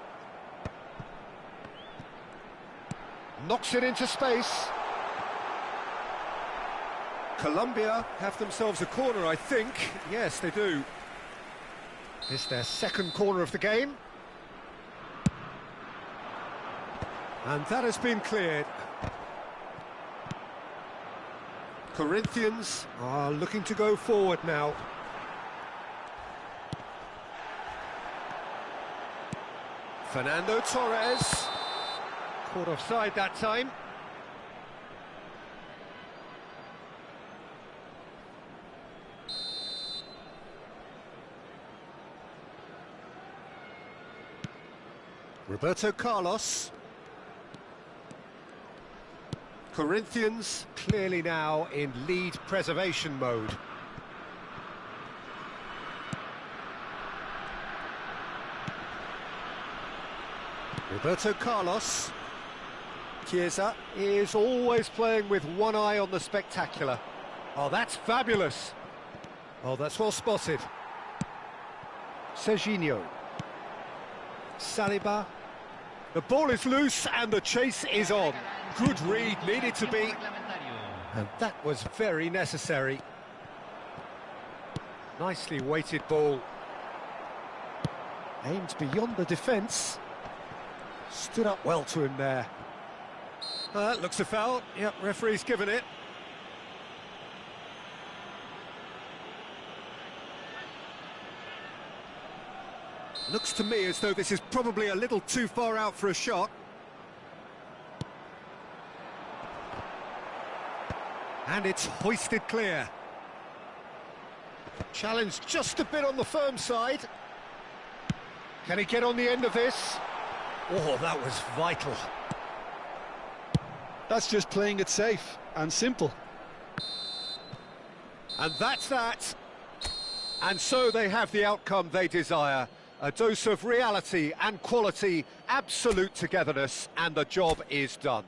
Knocks it into space. Colombia have themselves a corner, I think. Yes, they do. This is their second corner of the game. And that has been cleared. Corinthians are looking to go forward now. Fernando Torres. Caught offside that time. Roberto Carlos. Corinthians clearly now in lead preservation mode. Roberto Carlos. Chiesa is always playing with one eye on the spectacular. Oh, that's fabulous. Oh, that's well spotted. Serginho. Saliba. The ball is loose and the chase is on. Good read, needed to be. And that was very necessary. Nicely weighted ball. Aimed beyond the defence. Stood up well to him there. Looks a foul. Yep, referee's given it. Looks to me as though this is probably a little too far out for a shot. And it's hoisted clear. Challenge just a bit on the firm side. Can he get on the end of this? Oh, that was vital. That's just playing it safe and simple. And that's that. And so they have the outcome they desire. A dose of reality and quality, absolute togetherness, and the job is done.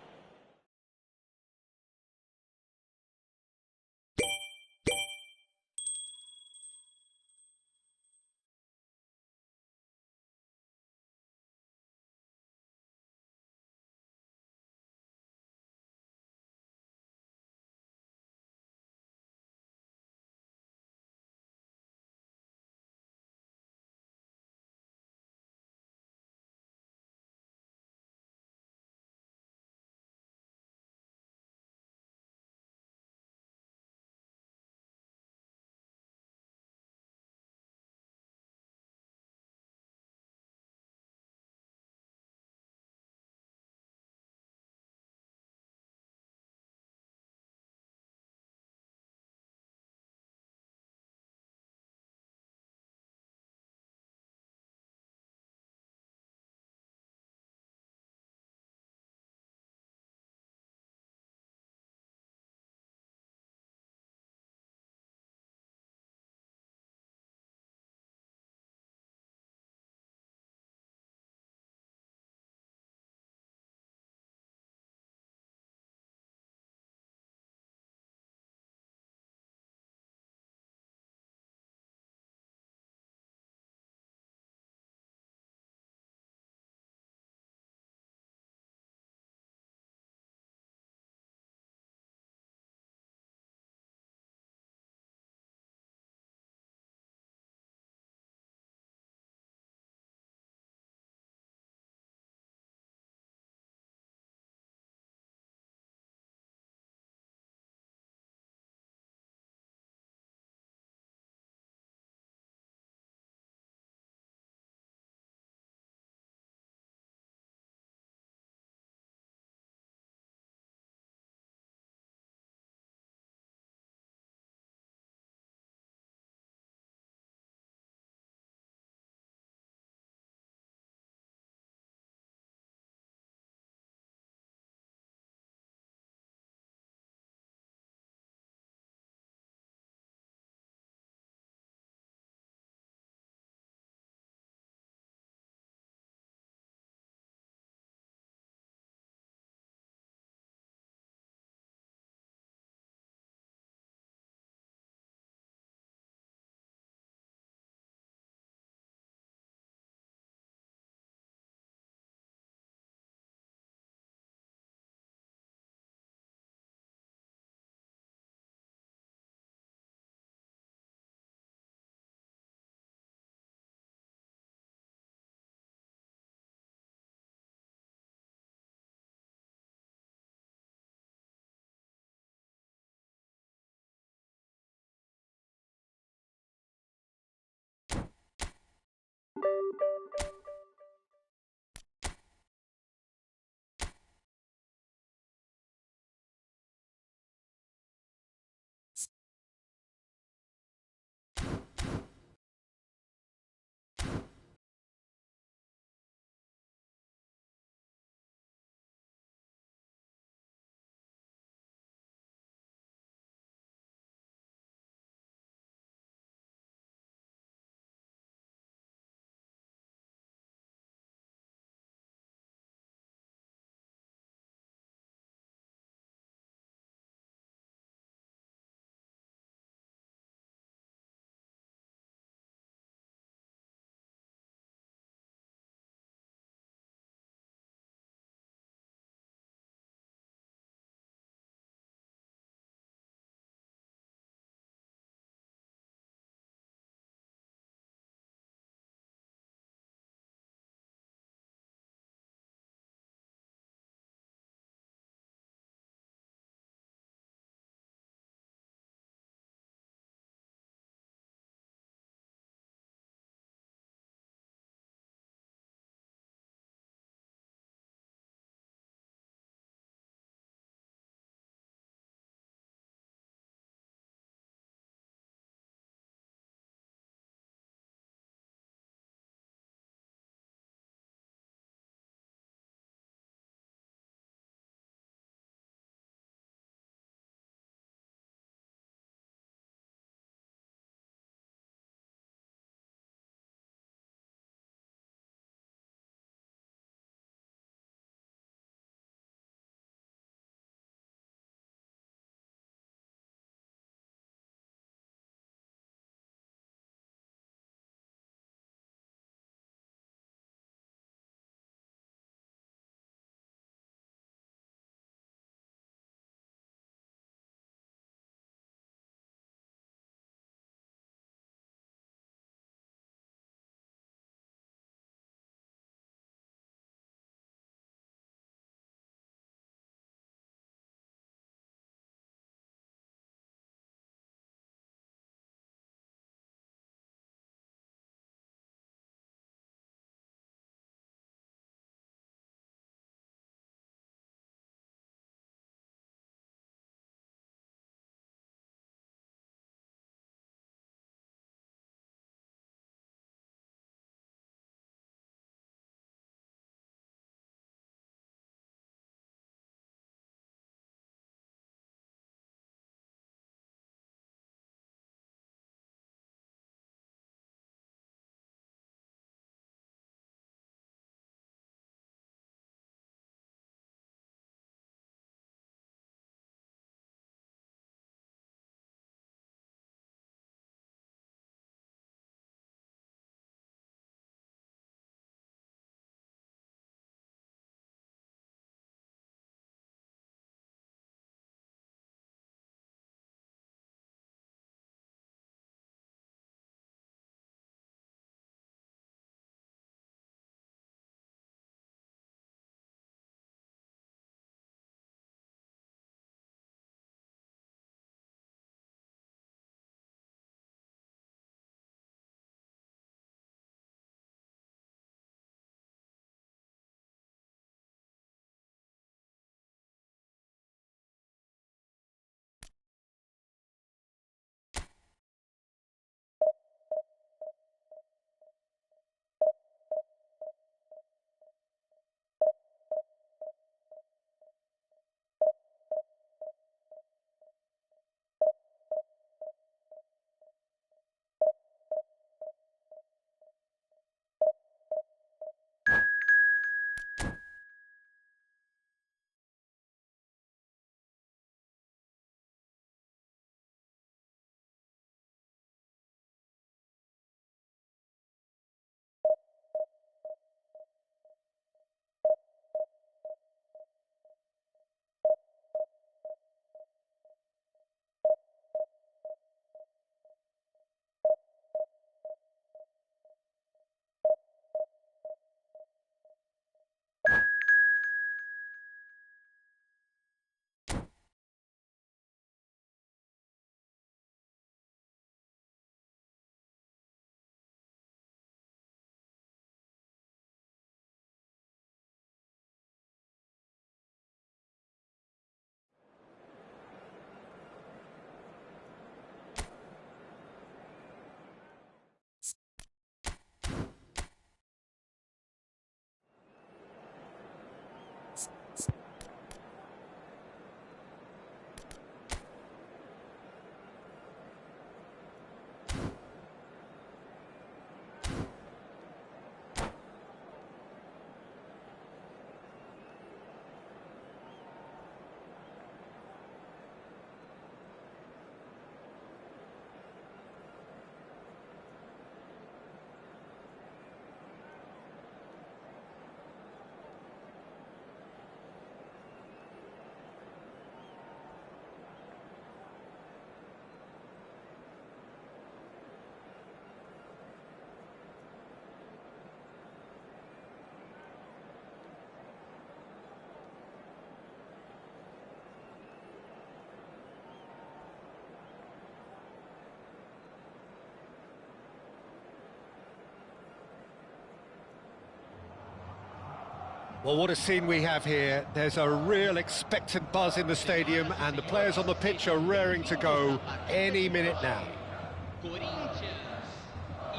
Well, what a scene we have here. There's a real expectant buzz in the stadium, and the players on the pitch are raring to go any minute now.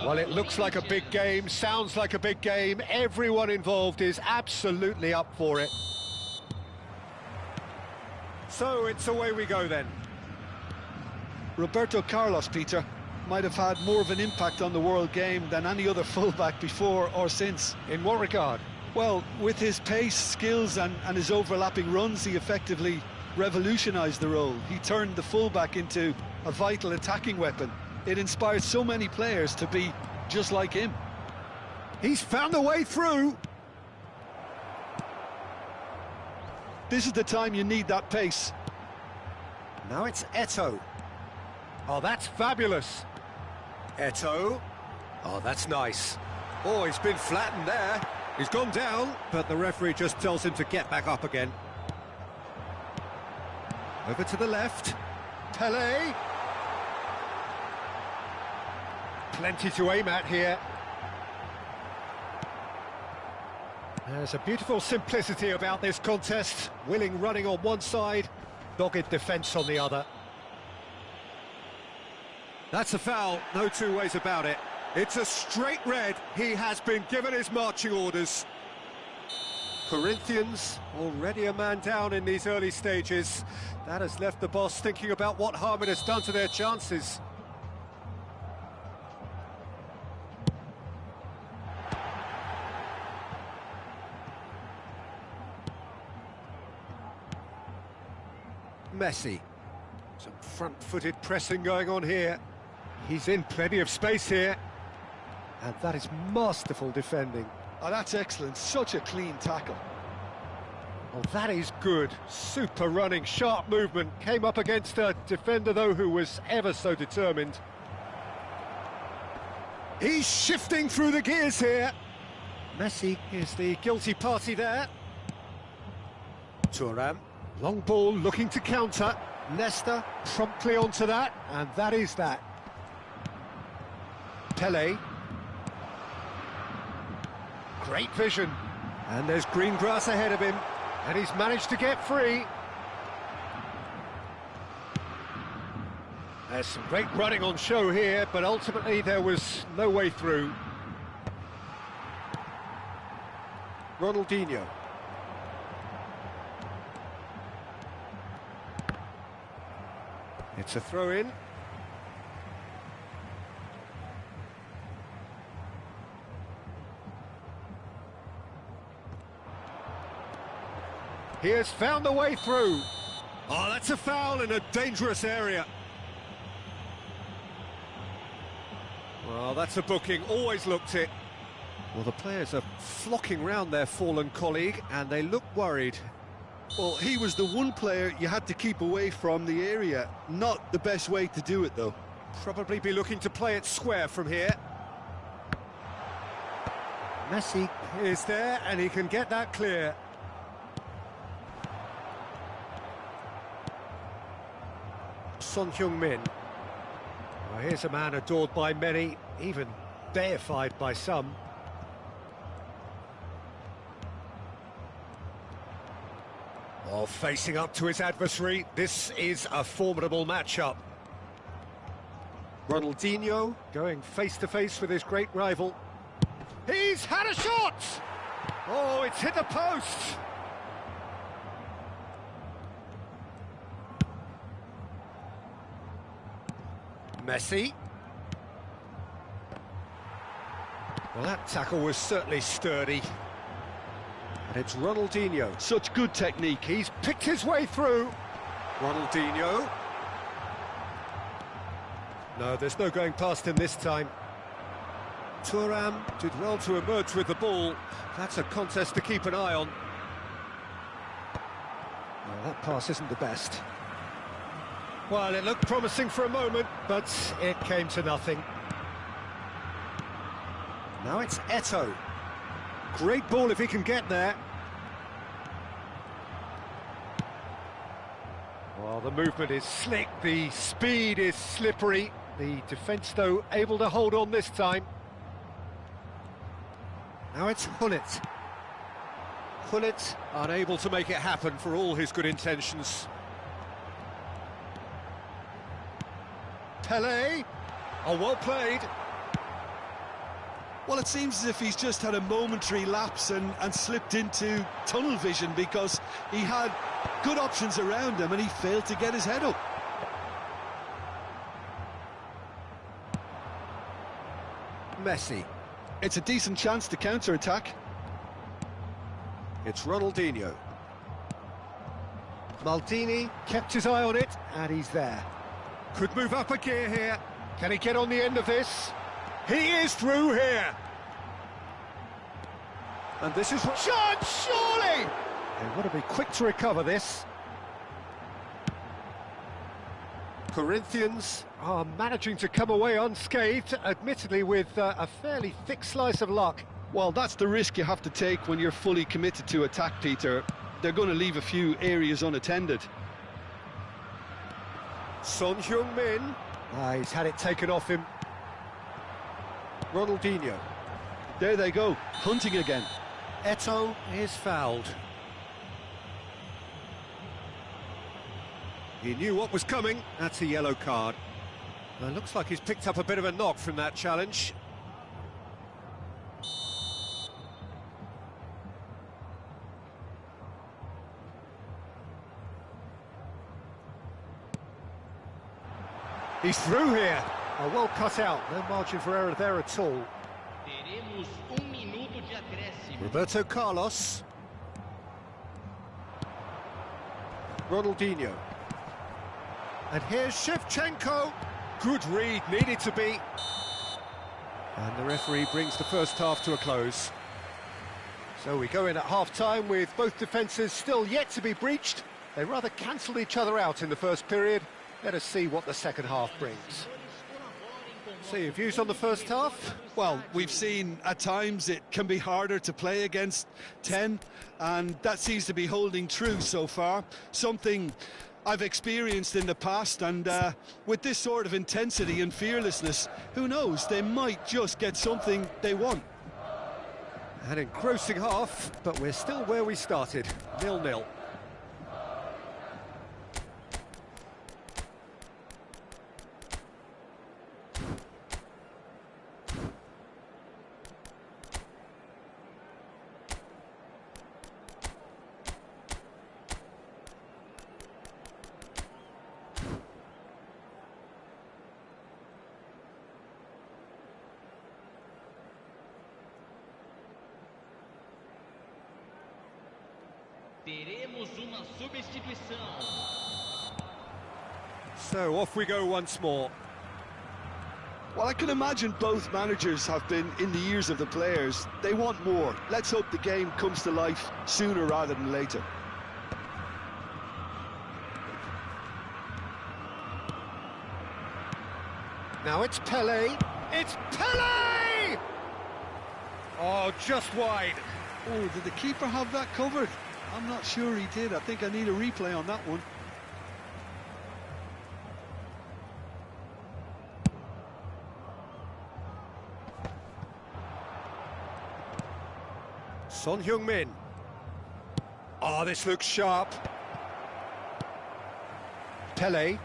Well, it looks like a big game, sounds like a big game. Everyone involved is absolutely up for it. So it's away we go then. Roberto Carlos, Peter, might have had more of an impact on the world game than any other fullback before or since. In what regard? Well, with his pace, skills and his overlapping runs, he effectively revolutionised the role. He turned the fullback into a vital attacking weapon. It inspired so many players to be just like him. He's found a way through. This is the time you need that pace. Now it's Eto'o. Oh, that's fabulous. Eto'o. Oh, that's nice. Oh, he's been flattened there. He's gone down, but the referee just tells him to get back up again. Over to the left. Pelé. Plenty to aim at here. There's a beautiful simplicity about this contest. Willing running on one side, dogged defence on the other. That's a foul, no two ways about it. It's a straight red. He has been given his marching orders. Corinthians already a man down in these early stages. That has left the boss thinking about what harm it has done to their chances. Messi. Some front-footed pressing going on here. He's in plenty of space here. And that is masterful defending. Oh, that's excellent. Such a clean tackle. Oh, that is good. Super running, sharp movement. Came up against a defender, though, who was ever so determined. He's shifting through the gears here. Messi is the guilty party there. Thuram. Long ball looking to counter. Nesta promptly onto that, and that is that. Pelé. Great vision. And there's green grass ahead of him, and he's managed to get free. There's some great running on show here, but ultimately there was no way through. Ronaldinho. It's a throw-in. He has found a way through. Oh, that's a foul in a dangerous area. Well, that's a booking, always looked it. Well, the players are flocking round their fallen colleague, and they look worried. Well, he was the one player you had to keep away from the area. Not the best way to do it, though. Probably be looking to play it square from here. Messi is there, and he can get that clear. Son Heung-min. Well, here's a man adored by many, even deified by some. Oh, facing up to his adversary, this is a formidable matchup. Ronaldinho going face-to-face with his great rival. He's had a shot! Oh, it's hit the post! Messi. Well, that tackle was certainly sturdy. And it's Ronaldinho. Such good technique. He's picked his way through. Ronaldinho. No, there's no going past him this time. Thuram did well to emerge with the ball. That's a contest to keep an eye on. Well, that pass isn't the best. Well, it looked promising for a moment, but it came to nothing. Now it's Eto'o. Great ball if he can get there. Well, the movement is slick, the speed is slippery. The defence, though, able to hold on this time. Now it's Hullet. pull it, unable to make it happen for all his good intentions. Pele, oh, well played. Well, it seems as if he's just had a momentary lapse and slipped into tunnel vision, because he had good options around him and he failed to get his head up. Messi. It's a decent chance to counter-attack. It's Ronaldinho. Maldini kept his eye on it, and he's there. Could move up a gear here. Can he get on the end of this? He is through here. And this is chance, surely! They want to be quick to recover this. Corinthians are managing to come away unscathed, admittedly with a fairly thick slice of luck. Well, that's the risk you have to take when you're fully committed to attack, Peter. They're going to leave a few areas unattended. Son Heung-min. He's had it taken off him. Ronaldinho. There they go, hunting again. Eto'o is fouled. He knew what was coming. That's a yellow card. It looks like he's picked up a bit of a knock from that challenge. He's through here. Oh, well cut out. No margin for error there at all. Teremos minuto de acréscimo. Roberto Carlos. Ronaldinho. And here's Shevchenko. Good read, needed to be. And the referee brings the first half to a close. So we go in at half-time with both defences still yet to be breached. They rather cancelled each other out in the first period. Let us see what the second half brings. So your views on the first half? Well, we've seen at times it can be harder to play against 10, and that seems to be holding true so far. Something I've experienced in the past, and with this sort of intensity and fearlessness, who knows, they might just get something they want. An engrossing half, but we're still where we started, 0-0. Teremos uma substituição. So off we go once more. Well, I can imagine both managers have been in the ears of the players. They want more. Let's hope the game comes to life sooner rather than later. Now it's Pele. It's Pele! Oh, just wide. Oh, did the keeper have that covered? I'm not sure he did. I think I need a replay on that one. Son Heung-min. Oh, this looks sharp. Pele.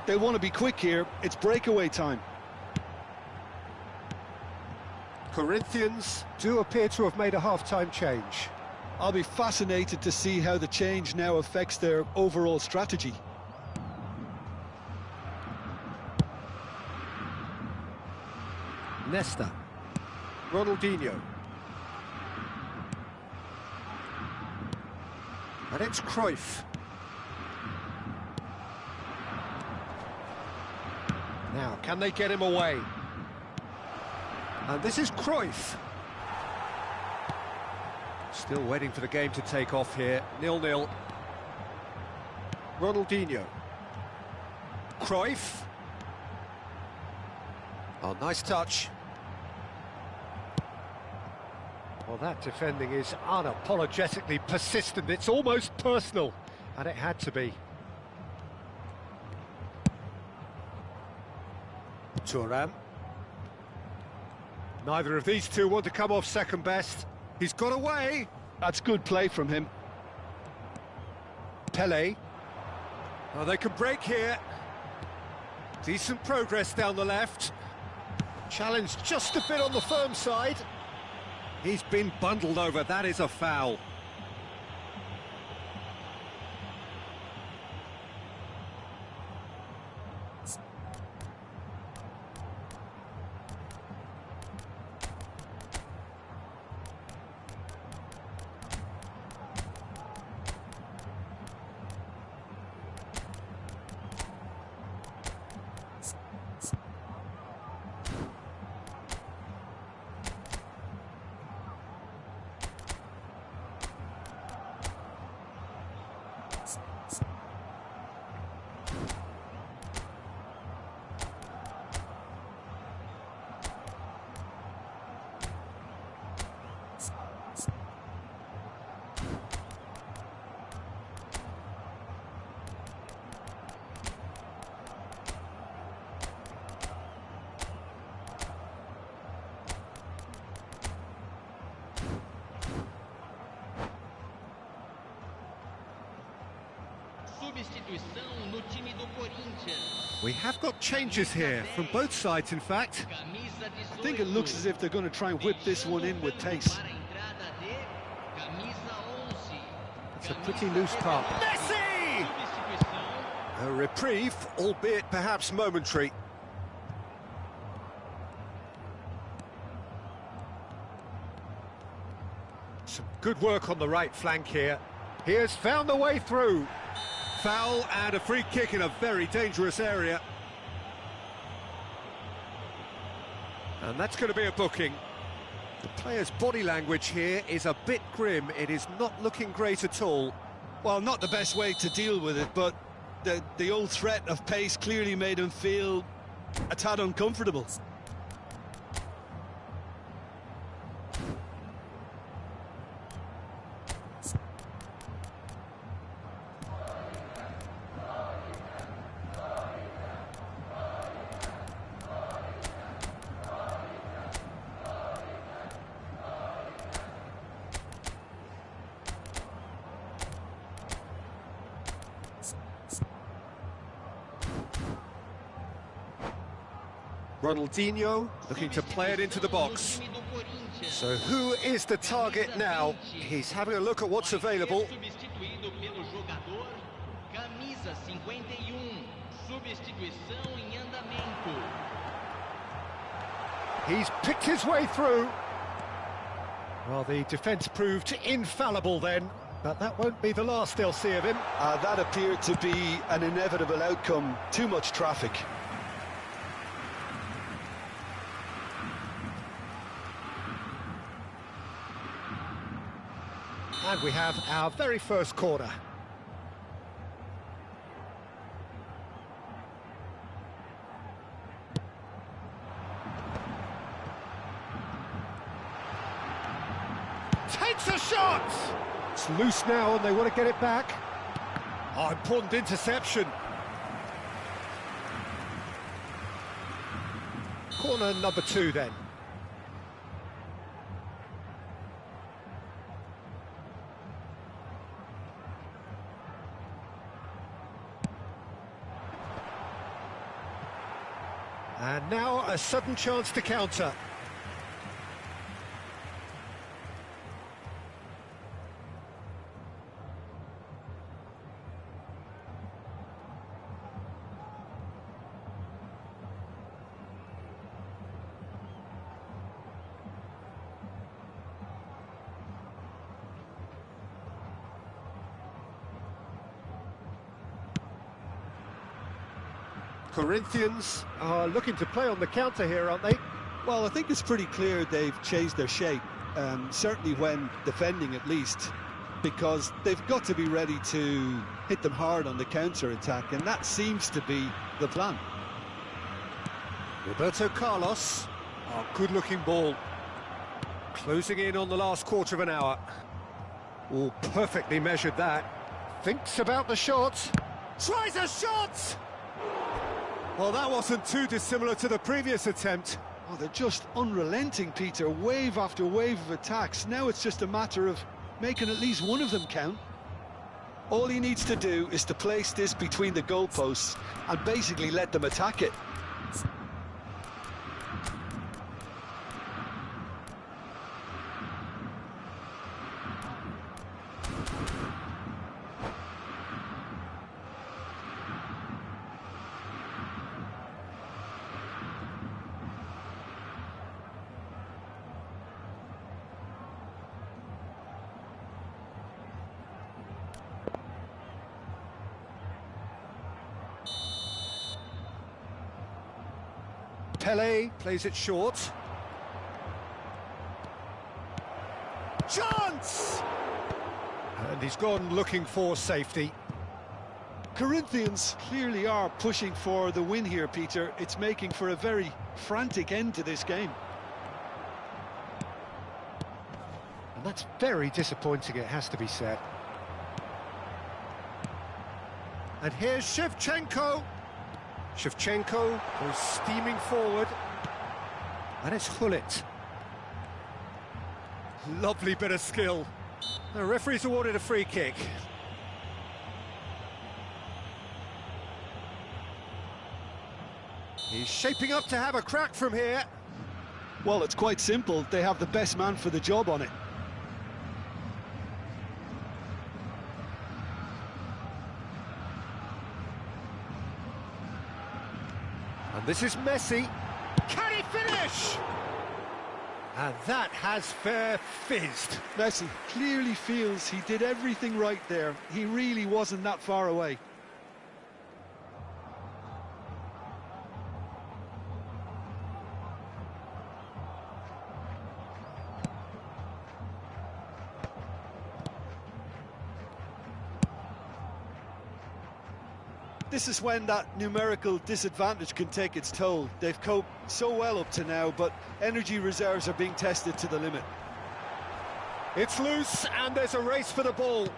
They want to be quick here. It's breakaway time. Corinthians do appear to have made a half-time change. I'll be fascinated to see how the change now affects their overall strategy. Nesta. Ronaldinho. And it's Cruyff. Now, can they get him away? And this is Cruyff. Still waiting for the game to take off here. 0-0. Ronaldinho. Cruyff. Oh, nice touch. Well, that defending is unapologetically persistent. It's almost personal, and it had to be. Thuram. Neither of these two want to come off second best. He's got away. That's good play from him. Pele. Oh, they can break here. Decent progress down the left. Challenge just a bit on the firm side. He's been bundled over, that is a foul. Substituição no time do Corinthians. We have got changes here, from both sides in fact. I think it looks as if they're going to try and whip this one in with pace. It's a pretty loose part. Messi! A reprieve, albeit perhaps momentary. Some good work on the right flank here. He has found the way through. Foul and a free kick in a very dangerous area. And that's going to be a booking. The player's body language here is a bit grim. It is not looking great at all. Well, not the best way to deal with it, but the old threat of pace clearly made him feel a tad uncomfortable. Ronaldinho looking to play it into the box. So who is the target now? He's having a look at what's available. Substituído pelo jogador camisa 51. Substituição em andamento. He's picked his way through. Well, the defence proved infallible then, but that won't be the last they'll see of him. That appeared to be an inevitable outcome. Too much traffic. And we have our very first corner. Takes a shot! It's loose now and they want to get it back. Oh, important interception. Corner number 2 then. And now a sudden chance to counter. Corinthians are looking to play on the counter here, aren't they? Well, I think it's pretty clear they've changed their shape, certainly when defending at least, because they've got to be ready to hit them hard on the counter-attack, and that seems to be the plan. Roberto Carlos, oh, good-looking ball. Closing in on the last quarter of an hour. Oh, perfectly measured that. Thinks about the shot. Tries a shot! Well, that wasn't too dissimilar to the previous attempt. Oh, they're just unrelenting, Peter. Wave after wave of attacks. Now it's just a matter of making at least one of them count. All he needs to do is to place this between the goalposts and basically let them attack it. Pele plays it short. Chance! And he's gone looking for safety. Corinthians clearly are pushing for the win here, Peter. It's making for a very frantic end to this game. And that's very disappointing, it has to be said. And here's Shevchenko. Shevchenko goes steaming forward. And it's Hullet. Lovely bit of skill. The referee's awarded a free kick. He's shaping up to have a crack from here. Well, it's quite simple. They have the best man for the job on it. And this is Messi. Can he finish? And that has fair fizzed. Messi clearly feels he did everything right there. He really wasn't that far away. This is when that numerical disadvantage can take its toll. They've coped so well up to now, but energy reserves are being tested to the limit. It's loose, and there's a race for the ball.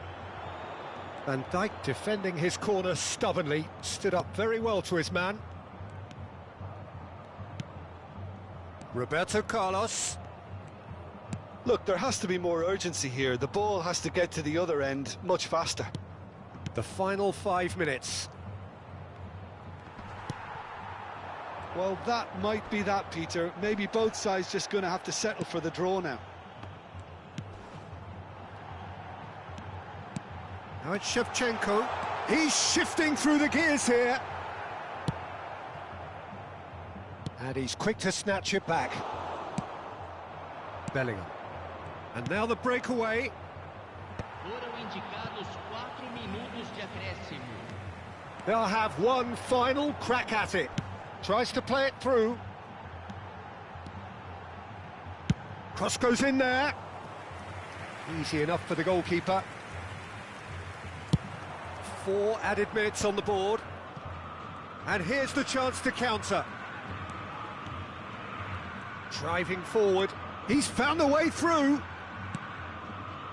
Van Dijk defending his corner stubbornly, stood up very well to his man. Roberto Carlos. Look, there has to be more urgency here. The ball has to get to the other end much faster. The final 5 minutes. Well, that might be that, Peter. Maybe both sides just going to have to settle for the draw now. Now it's Shevchenko. He's shifting through the gears here. And he's quick to snatch it back. Bellingham. And now the breakaway. Foram indicados 4 minutos de acréscimo. They'll have one final crack at it. Tries to play it through. Cross goes in there. Easy enough for the goalkeeper. 4 added minutes on the board. And here's the chance to counter. Driving forward. He's found a way through.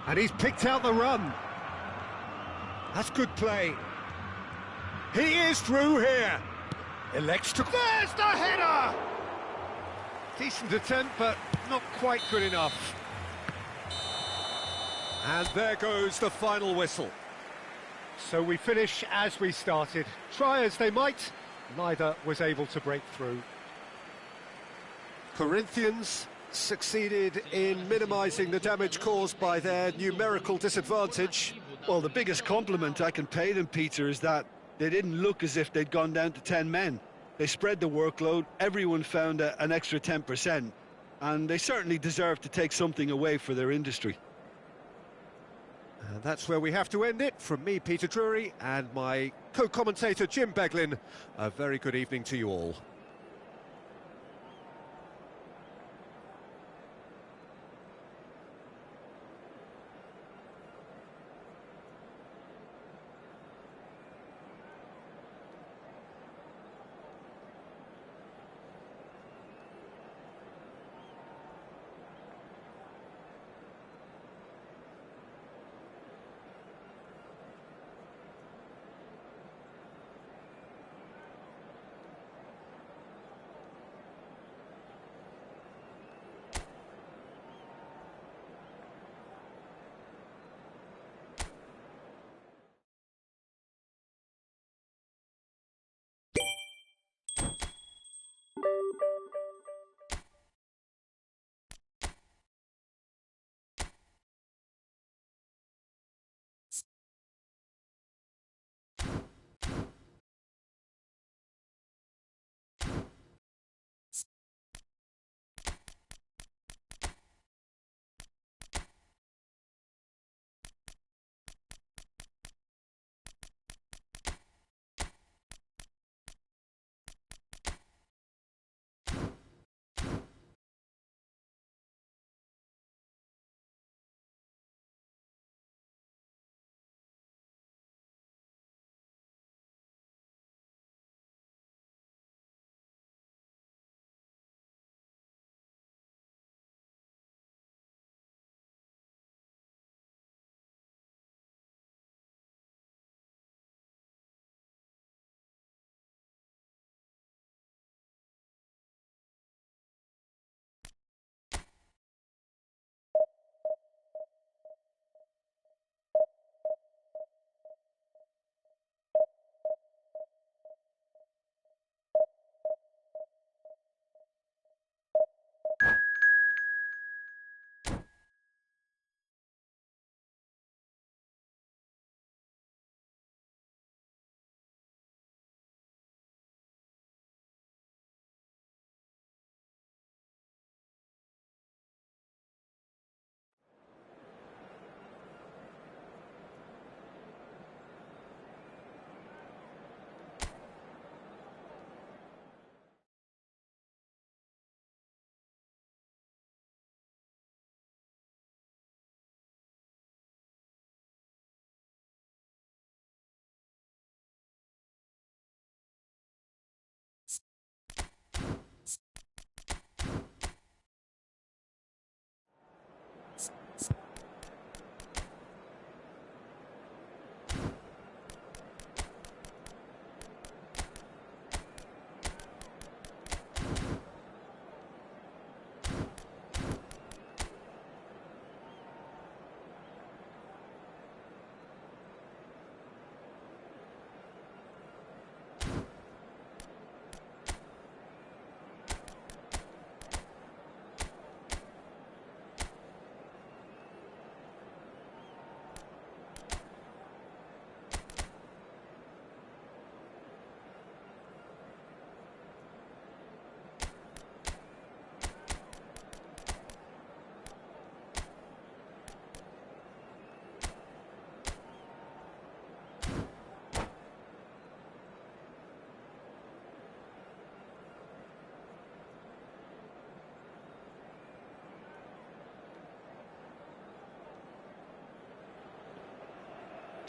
And he's picked out the run. That's good play. He is through here. Elects to... There's the header! Decent attempt, but not quite good enough. And there goes the final whistle. So we finish as we started. Try as they might, neither was able to break through. Corinthians succeeded in minimising the damage caused by their numerical disadvantage. Well, the biggest compliment I can pay them, Peter, is that they didn't look as if they'd gone down to 10 men. They spread the workload, everyone found an extra 10%, and they certainly deserve to take something away for their industry. And that's where we have to end it. From me, Peter Drury, and my co-commentator, Jim Beglin, a very good evening to you all.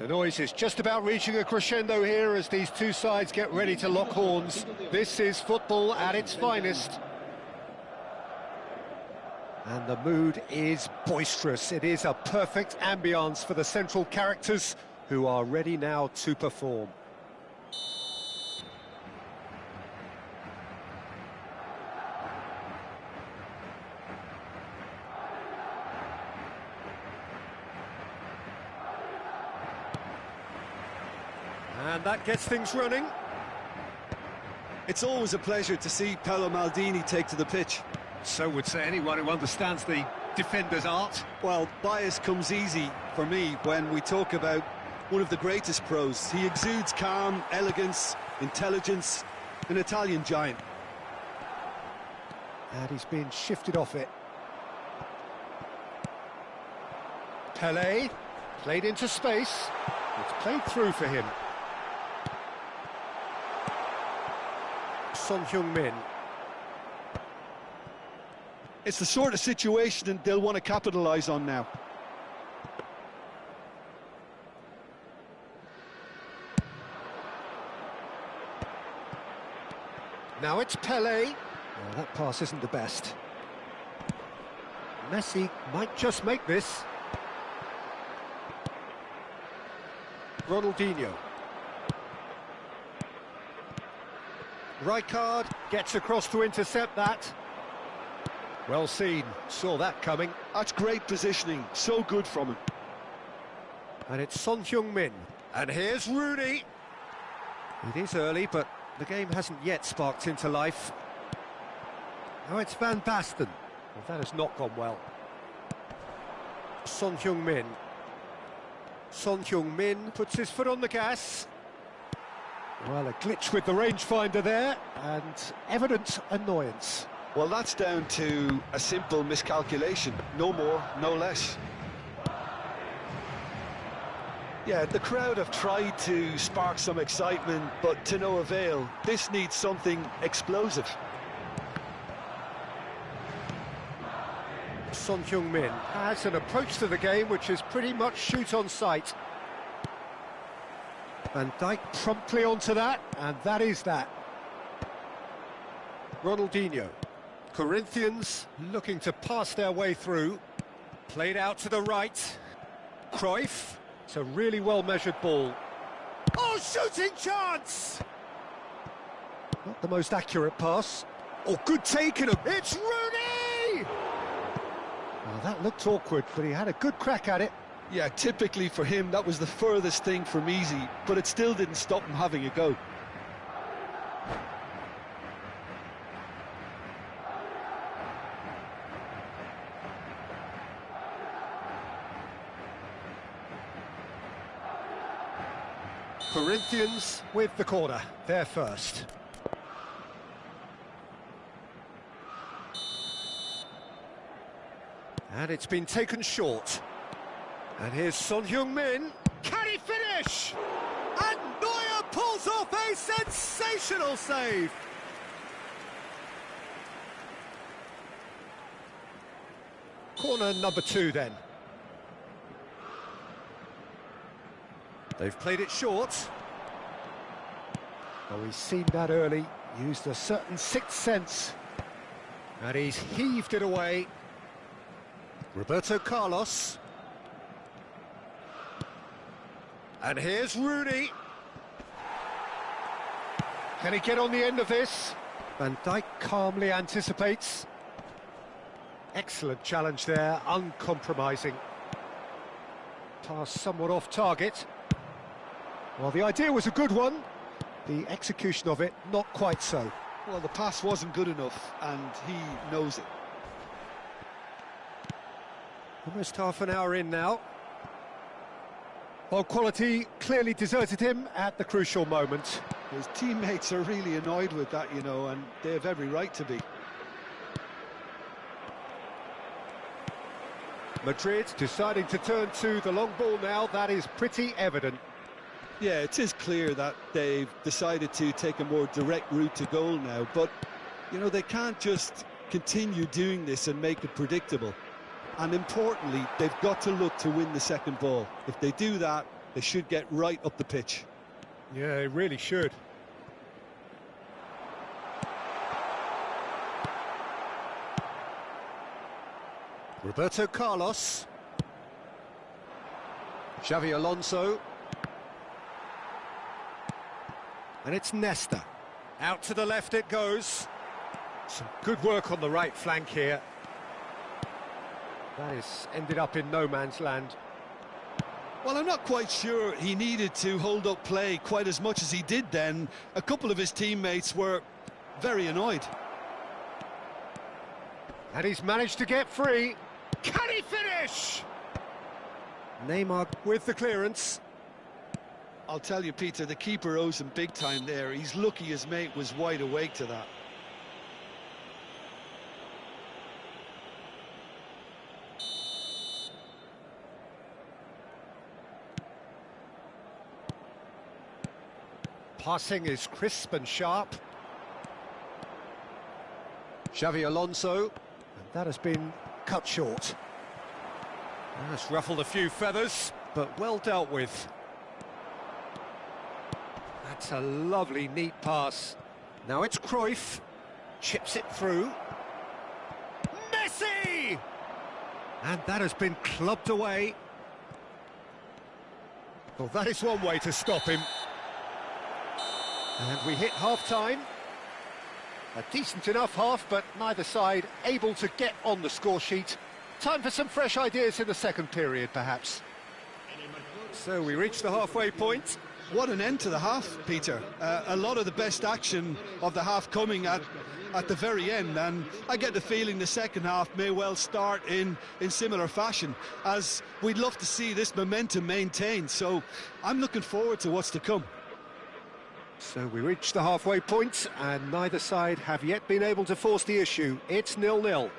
The noise is just about reaching a crescendo here as these two sides get ready to lock horns. This is football at its finest. And the mood is boisterous. It is a perfect ambience for the central characters who are ready now to perform. And that gets things running. It's always a pleasure to see Paolo Maldini take to the pitch. So would say anyone who understands the defender's art. Well, bias comes easy for me when we talk about one of the greatest pros. He exudes calm, elegance, intelligence, an Italian giant. And he's been shifted off it. Pelé, played into space. It's played through for him. Son Heung-min. It's the sort of situation they'll want to capitalise on now. Now it's Pelé. Well, that pass isn't the best. Messi might just make this. Ronaldinho. Rijkaard gets across to intercept that. Well seen, saw that coming. That's great positioning, so good from him. And it's Son Heung-min. And here's Rooney. It is early, but the game hasn't yet sparked into life. Now it's Van Basten. Well, that has not gone well. Son Heung-min. Son Heung-min puts his foot on the gas. Well, a glitch with the rangefinder there, and evident annoyance. Well, that's down to a simple miscalculation. No more, no less. Yeah, the crowd have tried to spark some excitement, but to no avail. This needs something explosive. Son Heung-min has an approach to the game which is pretty much shoot on sight. Van Dijk promptly onto that, and that is that. Ronaldinho. Corinthians looking to pass their way through. Played out to the right. Cruyff. It's a really well-measured ball. Oh, shooting chance! Not the most accurate pass. Oh, good taking him. It's Rooney! Well, that looked awkward, but he had a good crack at it. Yeah, typically for him, that was the furthest thing from easy, but it still didn't stop him having a go. Corinthians with the corner, they're first. And it's been taken short. And here's Son Heung-min. Can he finish? And Neuer pulls off a sensational save. Corner number 2 then. They've played it short. Oh, he's seen that early, used a certain sixth sense. And he's heaved it away. Roberto Carlos. And here's Rooney. Can he get on the end of this? Van Dijk calmly anticipates. Excellent challenge there, uncompromising. Pass somewhat off target. Well, the idea was a good one. The execution of it, not quite so. Well, the pass wasn't good enough, and he knows it. Almost half an hour in now. Well, quality clearly deserted him at the crucial moment. His teammates are really annoyed with that, you know, and they have every right to be. Madrid deciding to turn to the long ball now, that is pretty evident. Yeah, it is clear that they've decided to take a more direct route to goal now, but, you know, they can't just continue doing this and make it predictable. And importantly, they've got to look to win the second ball. If they do that, They should get right up the pitch. Yeah, it really should. Roberto Carlos. Xavi Alonso. And it's Nesta. Out to the left it goes. Some good work on the right flank here. That is ended up in no man's land. Well, I'm not quite sure he needed to hold up play quite as much as he did then. A couple of his teammates were very annoyed. And he's managed to get free. Can he finish? Neymar with the clearance. I'll tell you, Peter, the keeper owes him big time there. He's lucky his mate was wide awake to that. Passing is crisp and sharp. Xavi Alonso. And that has been cut short. That's ruffled a few feathers, but well dealt with. That's a lovely, neat pass. Now it's Cruyff. Chips it through. Messi! And that has been clubbed away. Well, that is one way to stop him. And we hit half-time. A decent enough half, but neither side able to get on the score sheet. Time for some fresh ideas in the second period, perhaps. So we reach the halfway point. What an end to the half, Peter. A lot of the best action of the half coming at the very end, and I get the feeling the second half may well start in similar fashion, as we'd love to see this momentum maintained. So I'm looking forward to what's to come. So we reach the halfway point, and neither side have yet been able to force the issue. It's 0-0.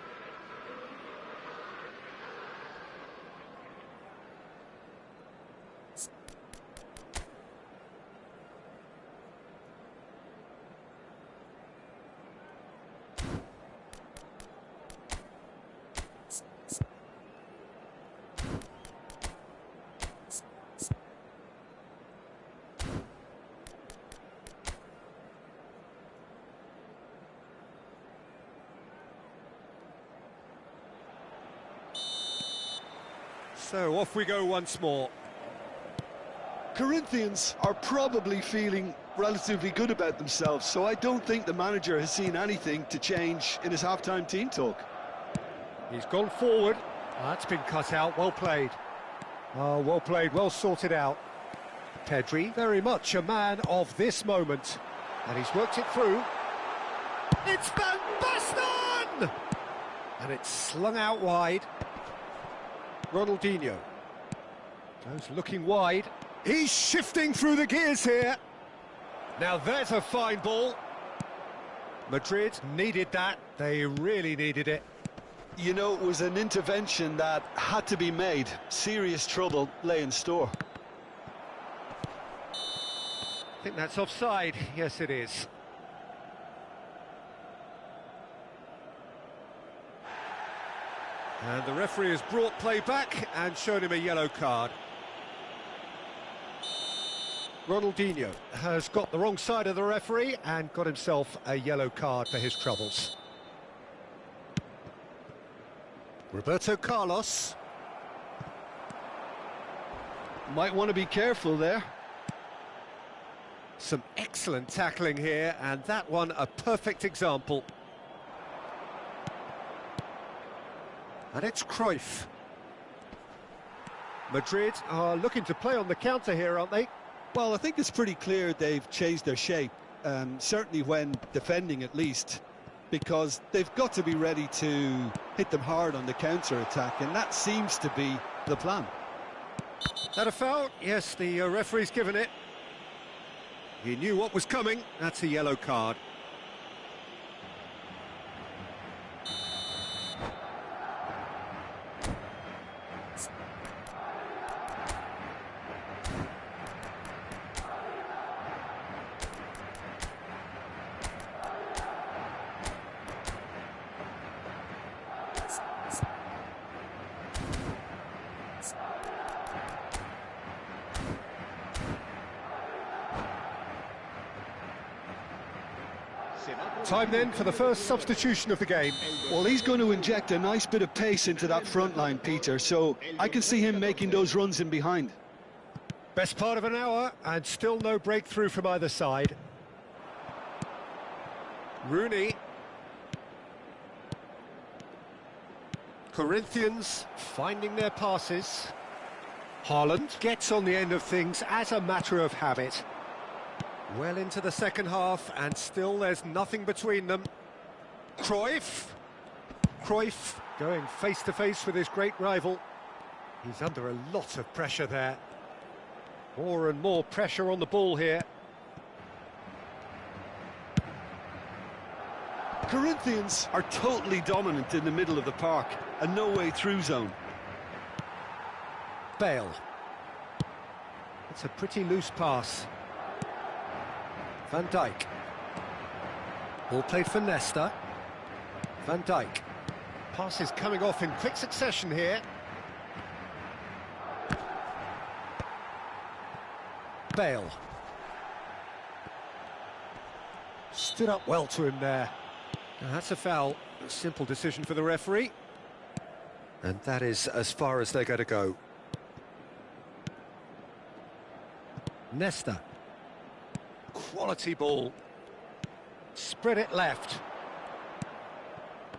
So off we go once more. Corinthians are probably feeling relatively good about themselves, so I don't think the manager has seen anything to change in his half-time team talk. He's gone forward. That's been cut out. Well played. Oh, well played, well sorted out. Pedri, very much a man of this moment. And he's worked it through. It's Van Basten! And it's slung out wide. Ronaldinho goes looking wide. He's shifting through the gears here. Now there's a fine ball. Madrid needed that. They really needed it. You know, it was an intervention that had to be made. Serious trouble lay in store. I think that's offside. Yes, it is. And the referee has brought play back and shown him a yellow card. Ronaldinho has got the wrong side of the referee and got himself a yellow card for his troubles. Roberto Carlos. Might want to be careful there. Some excellent tackling here, and that one a perfect example. And it's Cruyff. Madrid are looking to play on the counter here, aren't they? Well, I think it's pretty clear they've changed their shape, certainly when defending at least, because they've got to be ready to hit them hard on the counter-attack, and that seems to be the plan. That a foul? Yes, the referee's given it. He knew what was coming. That's a yellow card. Time then for the first substitution of the game. Well, he's going to inject a nice bit of pace into that front line, Peter, so I can see him making those runs in behind. Best part of an hour, and still no breakthrough from either side. Rooney. Corinthians finding their passes. Haaland gets on the end of things as a matter of habit. Well into the second half, and still there's nothing between them. Cruyff going face to face with his great rival. He's under a lot of pressure there. More and more pressure on the ball here. Corinthians are totally dominant in the middle of the park, a no-way-through zone. Bale. It's a pretty loose pass. Van Dijk. Ball played for Nesta. Van Dijk. Passes coming off in quick succession here. Bale. Stood up well to him there. Now that's a foul. A simple decision for the referee. And that is as far as they're going to go. Nesta. Quality ball. Spread it left.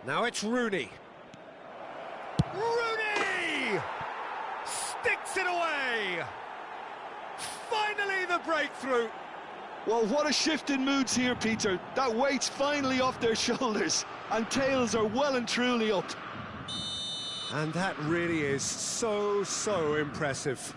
Now it's Rooney. Rooney! Sticks it away! Finally the breakthrough! Well, what a shift in moods here, Peter. That weight's finally off their shoulders, and tails are well and truly up. And that really is so impressive.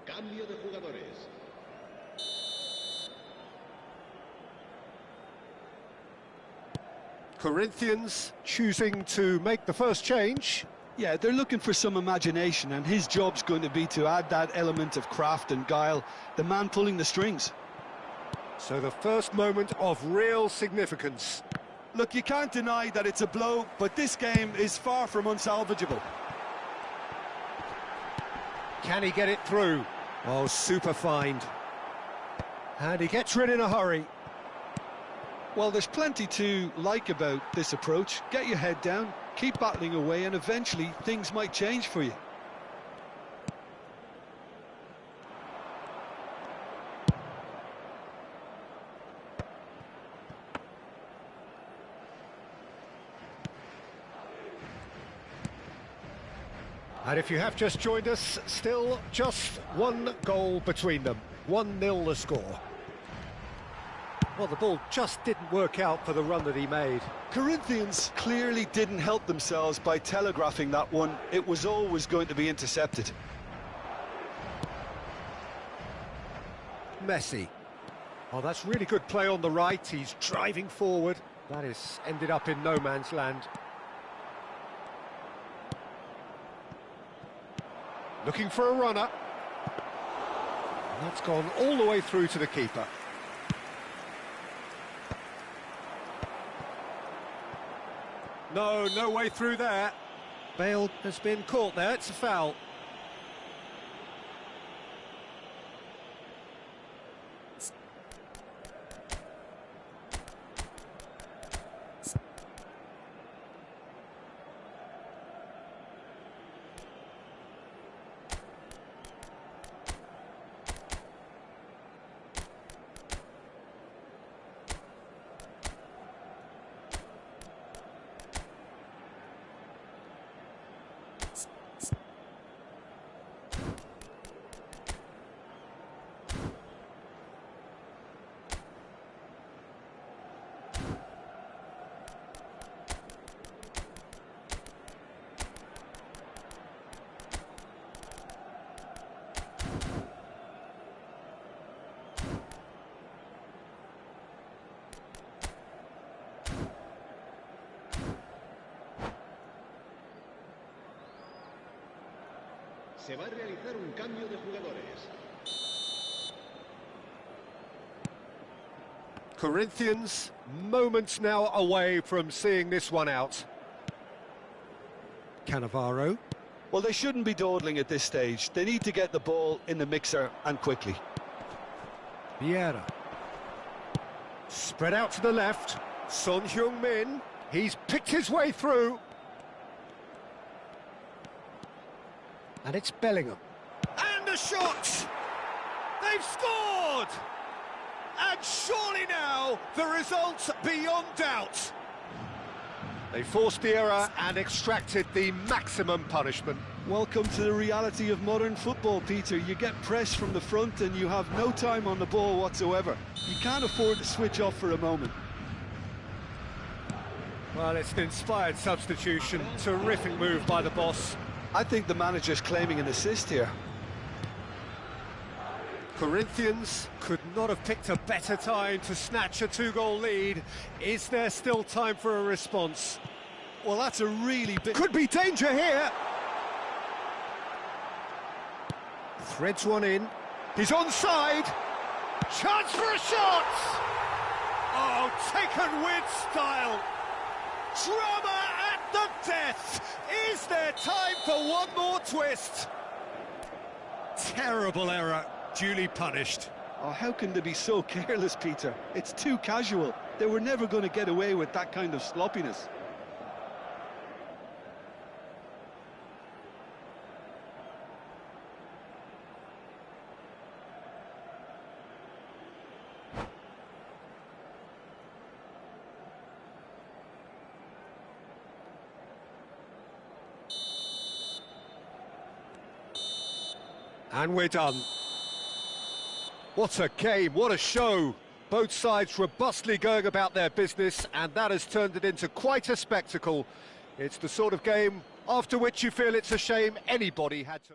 Cambio de jugadores. Corinthians choosing to make the first change. Yeah, they're looking for some imagination, and his job's going to be to add that element of craft and guile, the man pulling the strings. So the first moment of real significance. Look, you can't deny that it's a blow, but this game is far from unsalvageable. Can he get it through? Oh, super find. And he gets rid in a hurry. Well, there's plenty to like about this approach. Get your head down, keep battling away, and eventually things might change for you. And if you have just joined us, still just one goal between them. 1-0 the score. Well, the ball just didn't work out for the run that he made. Corinthians clearly didn't help themselves by telegraphing that one. It was always going to be intercepted. Messi. Oh, that's really good play on the right. He's driving forward. That is ended up in no man's land. Looking for a runner. That's gone all the way through to the keeper. No way through there. Bale has been caught there, it's a foul. Se va a realizar un cambio de jugadores. Corinthians, moments now away from seeing this one out. Cannavaro. Well, they shouldn't be dawdling at this stage. They need to get the ball in the mixer and quickly. Vieira. Spread out to the left. Son Heung-min. He's picked his way through. And it's Bellingham. And the shot! They've scored! And surely now, the result's beyond doubt. They forced the error and extracted the maximum punishment. Welcome to the reality of modern football, Peter. You get pressed from the front and you have no time on the ball whatsoever. You can't afford to switch off for a moment. Well, it's an inspired substitution. Terrific move by the boss. I think the manager's claiming an assist here. Corinthians could not have picked a better time to snatch a two-goal lead. Is there still time for a response? Well, that's a really big... Could be danger here. Threads one in. He's onside. Chance for a shot. Oh, taken with style. Drama at the death. Is there time for one more twist? Terrible error. Duly punished. Oh, how can they be so careless, Peter? It's too casual. They were never going to get away with that kind of sloppiness. And we're done. What a game, what a show. Both sides robustly going about their business, and that has turned it into quite a spectacle. It's the sort of game after which you feel it's a shame anybody had to...